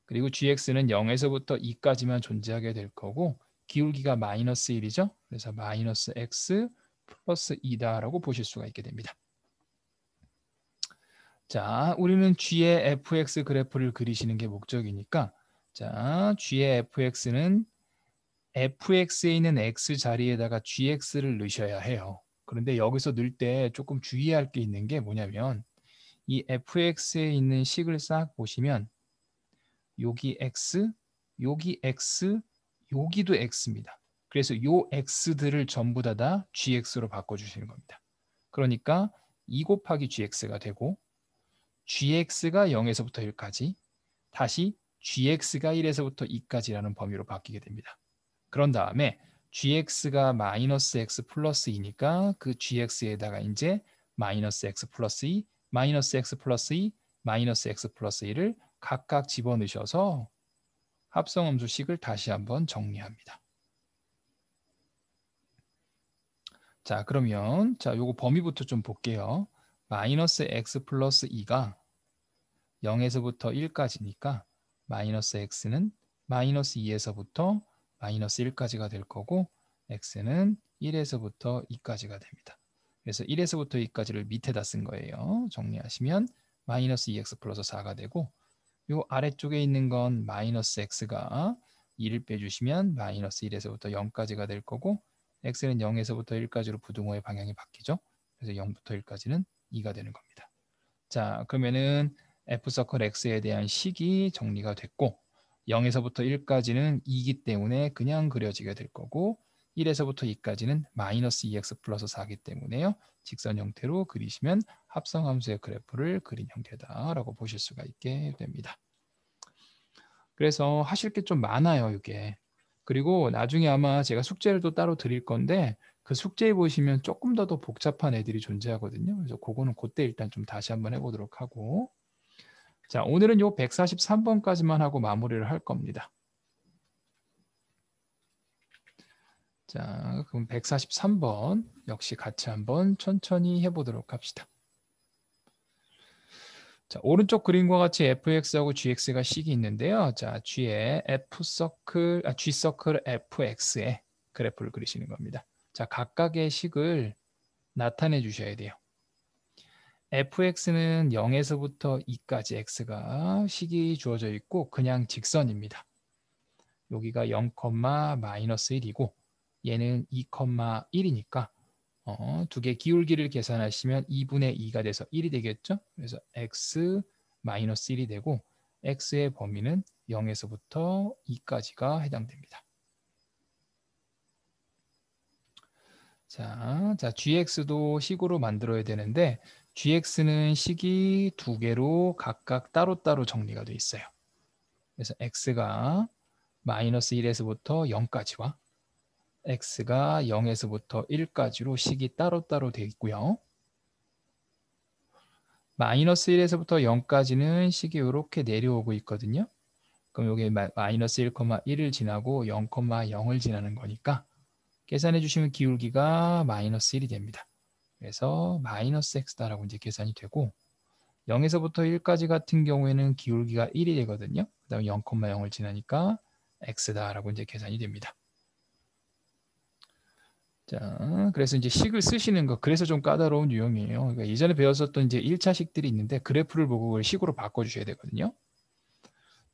그리고 gx는 0에서부터 2까지만 존재하게 될 거고 기울기가 마이너스 1이죠. 그래서 마이너스 x 플러스 2다라고 보실 수가 있게 됩니다. 자, 우리는 g의 fx 그래프를 그리시는 게 목적이니까 자, g의 fx는 fx에 있는 x 자리에다가 gx를 넣으셔야 해요. 그런데 여기서 넣을 때 조금 주의할 게 있는 게 뭐냐면 이 fx에 있는 식을 싹 보시면 여기 x, 여기 x, 여기도 x입니다. 그래서 요 x들을 전부 다 gx로 바꿔주시는 겁니다. 그러니까 2 곱하기 gx가 되고 gx가 0에서부터 1까지 다시 gx가 1에서부터 2까지라는 범위로 바뀌게 됩니다. 그런 다음에 gx가 마이너스 x 플러스 2니까 그 gx에다가 이제 마이너스 x 플러스 2, 마이너스 x 플러스 2, 마이너스 x 플러스 2를 각각 집어넣으셔서 합성함수식을 다시 한번 정리합니다. 자, 그러면 자, 요거 범위부터 좀 볼게요. 마이너스 x 플러스 2가 0에서부터 1까지니까 마이너스 x는 마이너스 2에서부터 마이너스 1까지가 될 거고 x는 1에서부터 2까지가 됩니다. 그래서 1에서부터 2까지를 밑에다 쓴 거예요. 정리하시면 마이너스 2x 플러스 4가 되고 요 아래쪽에 있는 건 마이너스 x가 2를 빼주시면 마이너스 1에서부터 0까지가 될 거고 x는 0에서부터 1까지로 부등호의 방향이 바뀌죠. 그래서 0부터 1까지는 2가 되는 겁니다. 자, 그러면은 f서클 x에 대한 식이 정리가 됐고 0에서부터 1까지는 2기 때문에 그냥 그려지게 될 거고 1에서부터 2까지는 마이너스 2x 플러스 4기 때문에요. 직선 형태로 그리시면 합성함수의 그래프를 그린 형태다라고 보실 수가 있게 됩니다. 그래서 하실 게 좀 많아요, 이게. 그리고 나중에 아마 제가 숙제를 또 따로 드릴 건데 그 숙제에 보시면 조금 더 복잡한 애들이 존재하거든요. 그래서 그거는 그때 일단 좀 다시 한번 해보도록 하고 자, 오늘은 요 143번까지만 하고 마무리를 할 겁니다. 자, 그럼 143번 역시 같이 한번 천천히 해보도록 합시다. 자, 오른쪽 그림과 같이 fx하고 gx가 식이 있는데요. 자, g의 g서클 fx의 그래프를 그리시는 겁니다. 자, 각각의 식을 나타내 주셔야 돼요. fx는 0에서부터 2까지 x가 식이 주어져 있고 그냥 직선입니다. 여기가 0, 마이너스 1이고 얘는 2, 1이니까 두 개 기울기를 계산하시면 2분의 2가 돼서 1이 되겠죠? 그래서 x 마이너스 1이 되고 x의 범위는 0에서부터 2까지가 해당됩니다. 자, gx도 식으로 만들어야 되는데 gx는 식이 두 개로 각각 따로따로 정리가 돼 있어요. 그래서 x가 마이너스 1에서부터 0까지와 x가 0에서부터 1까지로 식이 따로따로 되어 있고요. 마이너스 1에서부터 0까지는 식이 이렇게 내려오고 있거든요. 그럼 여기 마이너스 1,1을 지나고 0,0을 지나는 거니까 계산해 주시면 기울기가 마이너스 1이 됩니다. 그래서 마이너스 x다라고 이제 계산이 되고 0에서부터 1까지 같은 경우에는 기울기가 1이 되거든요. 그 다음에 0,0을 지나니까 x다라고 이제 계산이 됩니다. 자, 그래서 이제 식을 쓰시는 거, 그래서 좀 까다로운 유형이에요. 그러니까 예전에 배웠었던 이제 1차식들이 있는데 그래프를 보고 그걸 식으로 바꿔주셔야 되거든요.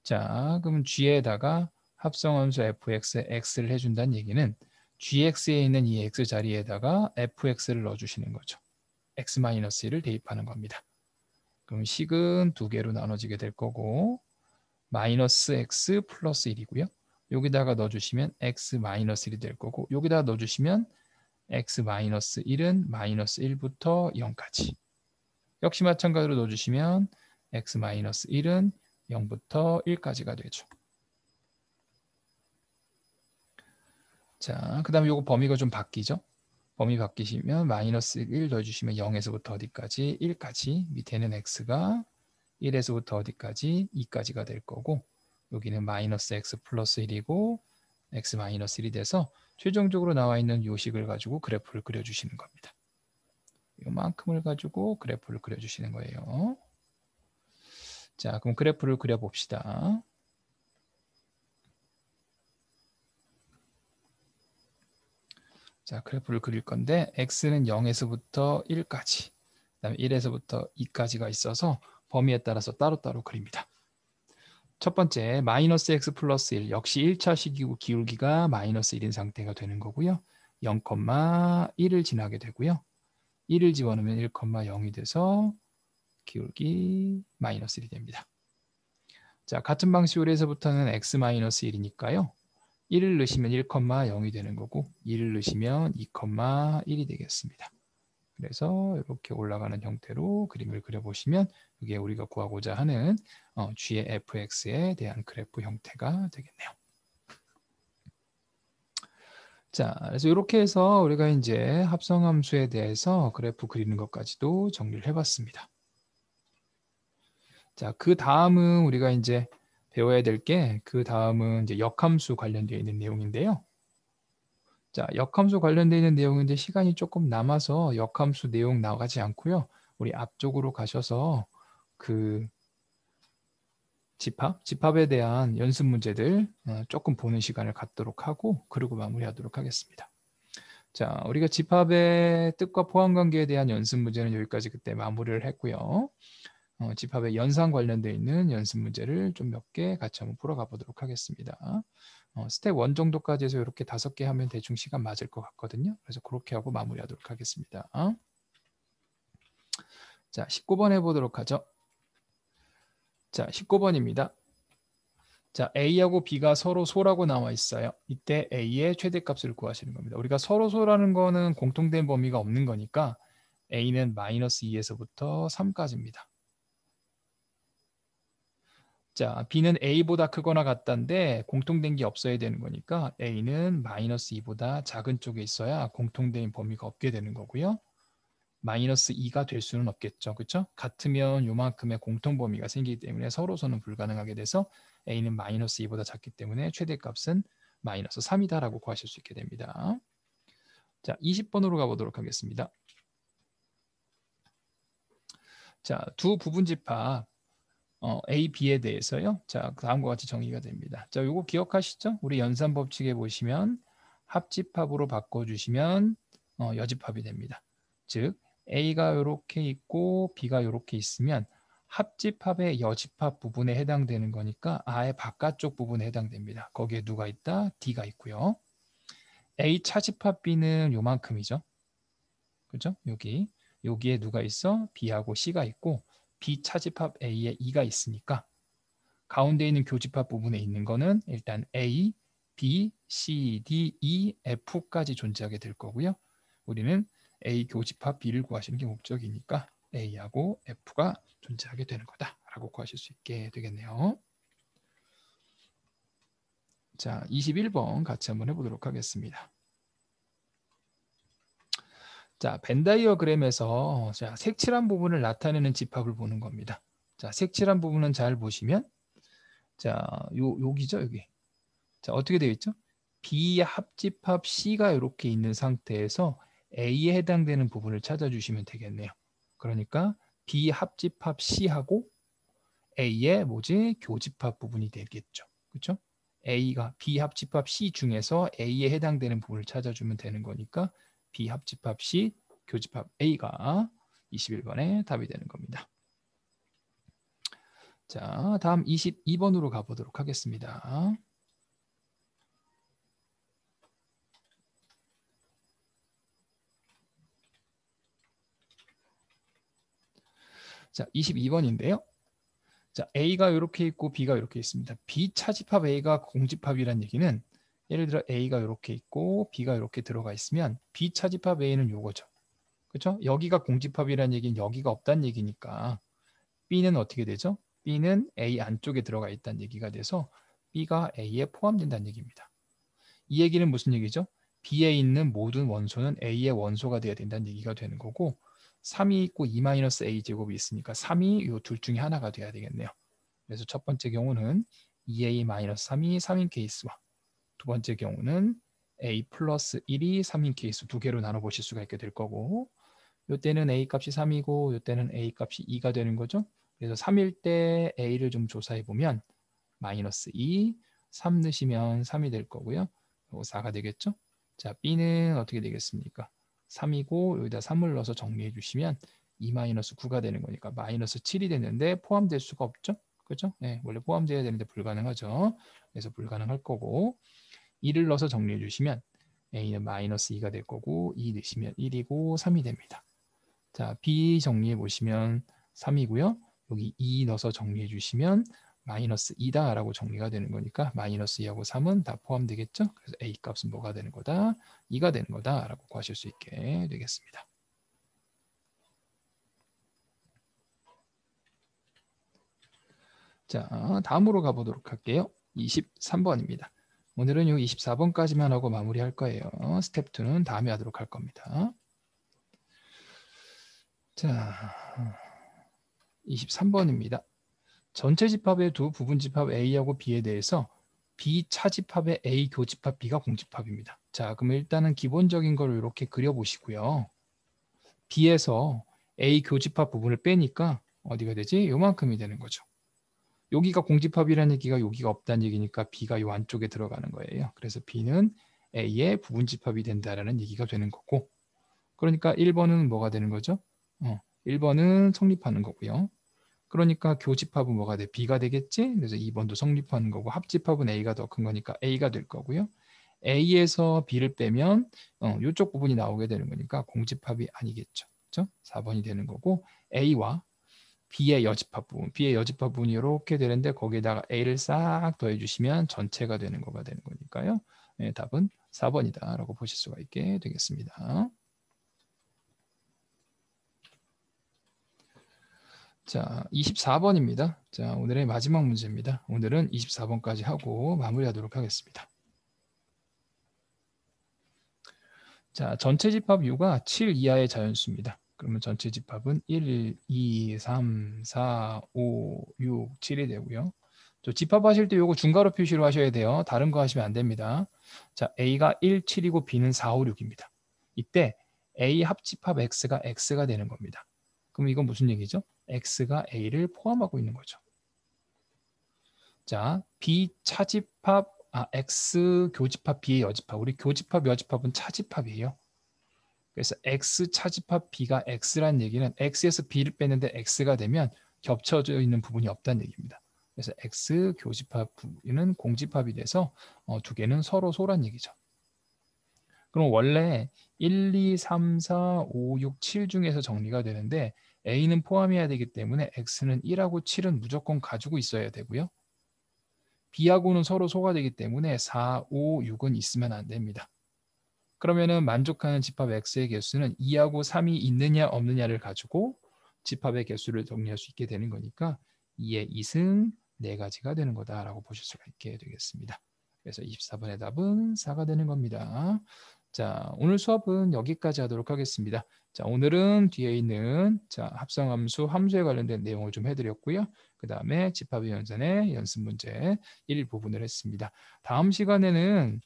자, 그럼 g에다가 합성함수 fx에 x를 해준다는 얘기는 gx에 있는 이 x 자리에다가 fx를 넣어주시는 거죠. x-1을 대입하는 겁니다. 그럼 식은 두 개로 나눠지게 될 거고 마이너스 x 플러스 1이고요. 여기다가 넣어주시면 x-1이 될 거고 여기다가 넣어주시면 x-1은 마이너스 1부터 0까지. 역시 마찬가지로 넣어주시면 x-1은 0부터 1까지가 되죠. 자, 그 다음에 요거 범위가 좀 바뀌죠. 범위 바뀌시면 마이너스 1 넣어주시면 0에서부터 어디까지? 1까지. 밑에는 x가 1에서부터 어디까지? 2까지가 될 거고 여기는 마이너스 x 플러스 1이고 x 마이너스 1이 돼서 최종적으로 나와 있는 요식을 가지고 그래프를 그려주시는 겁니다. 이만큼을 가지고 그래프를 그려주시는 거예요. 자, 그럼 그래프를 그려봅시다. 자, 그래프를 그릴 건데 x는 0에서부터 1까지, 그다음에 1에서부터 2까지가 있어서 범위에 따라서 따로따로 그립니다. 첫 번째 마이너스 x 플러스 1 역시 1차 시기고 기울기가 마이너스 1인 상태가 되는 거고요. 0,1을 지나게 되고요. 1을 집어넣으면 1,0이 돼서 기울기 마이너스 1이 됩니다. 자, 같은 방식으로 해서부터는 x 마이너스 1이니까요. 1을 넣으시면 1,0이 되는 거고 2를 넣으시면 2,1이 되겠습니다. 그래서 이렇게 올라가는 형태로 그림을 그려보시면 이게 우리가 구하고자 하는 g의 fx에 대한 그래프 형태가 되겠네요. 자, 그래서 이렇게 해서 우리가 이제 합성함수에 대해서 그래프 그리는 것까지도 정리를 해봤습니다. 자, 그 다음은 우리가 이제 배워야 될 게 그 다음은 이제 역함수 관련되어 있는 내용인데요. 자, 역함수 관련되어 있는 내용인데 시간이 조금 남아서 역함수 내용 나가지 않고요. 우리 앞쪽으로 가셔서 그 집합에 대한 연습 문제들 조금 보는 시간을 갖도록 하고 그리고 마무리하도록 하겠습니다. 자, 우리가 집합의 뜻과 포함 관계에 대한 연습 문제는 여기까지 그때 마무리를 했고요. 집합의 연산 관련되어 있는 연습 문제를 좀 몇 개 같이 한번 풀어가 보도록 하겠습니다. 스텝 1 정도까지 해서 이렇게 5개 하면 대충 시간 맞을 것 같거든요. 그래서 그렇게 하고 마무리하도록 하겠습니다. 자, 19번 해보도록 하죠. 자, 19번입니다. 자, A하고 B가 서로 소라고 나와 있어요. 이때 A의 최대값을 구하시는 겁니다. 우리가 서로 소라는 거는 공통된 범위가 없는 거니까 A는 마이너스 2에서부터 3까지입니다. 자, B는 A보다 크거나 같다인데 공통된 게 없어야 되는 거니까 A는 마이너스 2보다 작은 쪽에 있어야 공통된 범위가 없게 되는 거고요. 마이너스 2가 될 수는 없겠죠. 그렇죠? 같으면 요만큼의 공통 범위가 생기기 때문에 서로서는 불가능하게 돼서 A는 마이너스 2보다 작기 때문에 최대값은 마이너스 3이다라고 구하실 수 있게 됩니다. 자, 20번으로 가보도록 하겠습니다. 자, 두 부분집합 A, B에 대해서요. 자, 다음과 같이 정의가 됩니다. 자, 요거 기억하시죠? 우리 연산 법칙에 보시면 합집합으로 바꿔주시면 여집합이 됩니다. 즉 A가 이렇게 있고 B가 이렇게 있으면 합집합의 여집합 부분에 해당되는 거니까 아예 바깥쪽 부분에 해당됩니다. 거기에 누가 있다? D가 있고요. A 차집합 B는 요만큼이죠. 그죠? 여기에 누가 있어? B하고 C가 있고 B 차집합 A에 2가 있으니까 가운데 있는 교집합 부분에 있는 거는 일단 A, B, C, D, E, F까지 존재하게 될 거고요. 우리는 A 교집합 B를 구하시는 게 목적이니까 A하고 F가 존재하게 되는 거다라고 구하실 수 있게 되겠네요. 자, 21번 같이 한번 해보도록 하겠습니다. 자, 벤 다이어그램에서 자, 색칠한 부분을 나타내는 집합을 보는 겁니다. 자, 색칠한 부분은 잘 보시면 자, 여기죠, 여기. 자, 어떻게 되어 있죠? B 합집합 C가 이렇게 있는 상태에서 A에 해당되는 부분을 찾아주시면 되겠네요. 그러니까 B 합집합 C하고 A의 교집합 부분이 되겠죠. 그렇죠? A가 B 합집합 C 중에서 A에 해당되는 부분을 찾아주면 되는 거니까 B 합집합 C, 교집합 A가 21번의 답이 되는 겁니다. 자, 다음 22번으로 가보도록 하겠습니다. 자, 22번인데요. 자, A가 이렇게 있고 B가 이렇게 있습니다. B 차집합 A가 공집합이란 얘기는 예를 들어 A가 이렇게 있고 B가 이렇게 들어가 있으면 B 차집합 A는 요거죠. 그렇죠? 여기가 공집합이란 얘기는 여기가 없다는 얘기니까 B는 어떻게 되죠? B는 A 안쪽에 들어가 있다는 얘기가 돼서 B가 A에 포함된다는 얘기입니다. 이 얘기는 무슨 얘기죠? B에 있는 모든 원소는 A의 원소가 되어야 된다는 얘기가 되는 거고 3이 있고 2-A 제곱이 있으니까 3이 이 둘 중에 하나가 돼야 되겠네요. 그래서 첫 번째 경우는 2a-3이 3인 케이스와 두 번째 경우는 a 플러스 1이 3인 케이스 두 개로 나눠보실 수가 있게 될 거고 이때는 a 값이 3이고 이때는 a 값이 2가 되는 거죠. 그래서 3일 때 a를 좀 조사해 보면 마이너스 2, 3 넣으시면 3이 될 거고요. 그리고 4가 되겠죠. 자, b는 어떻게 되겠습니까? 3이고 여기다 3을 넣어서 정리해 주시면 2-9가 되는 거니까 마이너스 7이 됐는데 포함될 수가 없죠. 그죠? 네, 원래 포함되어야 되는데 불가능하죠. 그래서 불가능할 거고 2를 넣어서 정리해 주시면 a는 마이너스 2가 될 거고 2 넣으시면 1이고 3이 됩니다. 자, b 정리해 보시면 3이고요. 여기 2 넣어서 정리해 주시면 마이너스 2다라고 정리가 되는 거니까 마이너스 2하고 3은 다 포함되겠죠. 그래서 a 값은 뭐가 되는 거다? 2가 되는 거다라고 구하실 수 있게 되겠습니다. 자, 다음으로 가보도록 할게요. 23번입니다. 오늘은 이 24번까지만 하고 마무리할 거예요. 스텝 2는 다음에 하도록 할 겁니다. 자, 23번입니다. 전체 집합의 두 부분 집합 A하고 B에 대해서 B 차집합의 A 교집합 B가 공집합입니다. 자, 그럼 일단은 기본적인 걸 이렇게 그려보시고요. B에서 A 교집합 부분을 빼니까 어디가 되지? 요만큼이 되는 거죠. 여기가 공집합이라는 얘기가 여기가 없다는 얘기니까 B가 요 안쪽에 들어가는 거예요. 그래서 B는 A의 부분집합이 된다라는 얘기가 되는 거고 그러니까 1번은 뭐가 되는 거죠? 1번은 성립하는 거고요. 그러니까 교집합은 뭐가 돼? B가 되겠지? 그래서 2번도 성립하는 거고 합집합은 A가 더 큰 거니까 A가 될 거고요. A에서 B를 빼면 이쪽 부분이 나오게 되는 거니까 공집합이 아니겠죠. 그렇죠? 4번이 되는 거고 A와 B의 여집합 부분, B의 여집합 부분이 이렇게 되는데 거기에다가 A를 싹 더해주시면 전체가 되는 거가 되는 거니까요. 네, 답은 4번이다라고 보실 수가 있게 되겠습니다. 자, 24번입니다. 자, 오늘의 마지막 문제입니다. 오늘은 24번까지 하고 마무리하도록 하겠습니다. 자, 전체 집합 U가 7 이하의 자연수입니다. 그러면 전체 집합은 1, 2, 3, 4, 5, 6, 7이 되고요. 저 집합하실 때 이거 중괄호 표시로 하셔야 돼요. 다른 거 하시면 안 됩니다. 자, A가 1, 7이고 B는 4, 5, 6입니다. 이때 A 합집합 X가 X가 되는 겁니다. 그럼 이건 무슨 얘기죠? X가 A를 포함하고 있는 거죠. 자, B 차집합, X 교집합, B의 여집합. 우리 교집합, 여집합은 차집합이에요. 그래서 X 차집합 B가 X라는 얘기는 X에서 B를 뺐는데 X가 되면 겹쳐져 있는 부분이 없다는 얘기입니다. 그래서 X 교집합 부분은 공집합이 돼서 두 개는 서로 소란 얘기죠. 그럼 원래 1, 2, 3, 4, 5, 6, 7 중에서 정리가 되는데 A는 포함해야 되기 때문에 X는 1하고 7은 무조건 가지고 있어야 되고요. B하고는 서로 소가 되기 때문에 4, 5, 6은 있으면 안 됩니다. 그러면은 만족하는 집합 X의 개수는 2하고 3이 있느냐 없느냐를 가지고 집합의 개수를 정리할 수 있게 되는 거니까 2의 2승 4가지가 되는 거다라고 보실 수가 있게 되겠습니다. 그래서 24번의 답은 4가 되는 겁니다. 자, 오늘 수업은 여기까지 하도록 하겠습니다. 자, 오늘은 뒤에 있는 합성함수, 함수에 관련된 내용을 좀 해드렸고요. 그 다음에 집합의 연산의 연습 문제 일부분을 했습니다. 다음 시간에는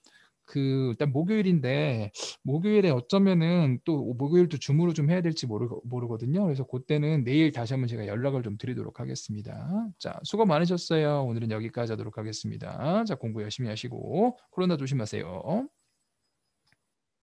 일단 목요일인데 목요일에 어쩌면은 또 목요일도 줌으로 좀 해야 될지 모르거든요. 그래서 그때는 내일 다시 한번 제가 연락을 좀 드리도록 하겠습니다. 자, 수고 많으셨어요. 오늘은 여기까지 하도록 하겠습니다. 자, 공부 열심히 하시고 코로나 조심하세요.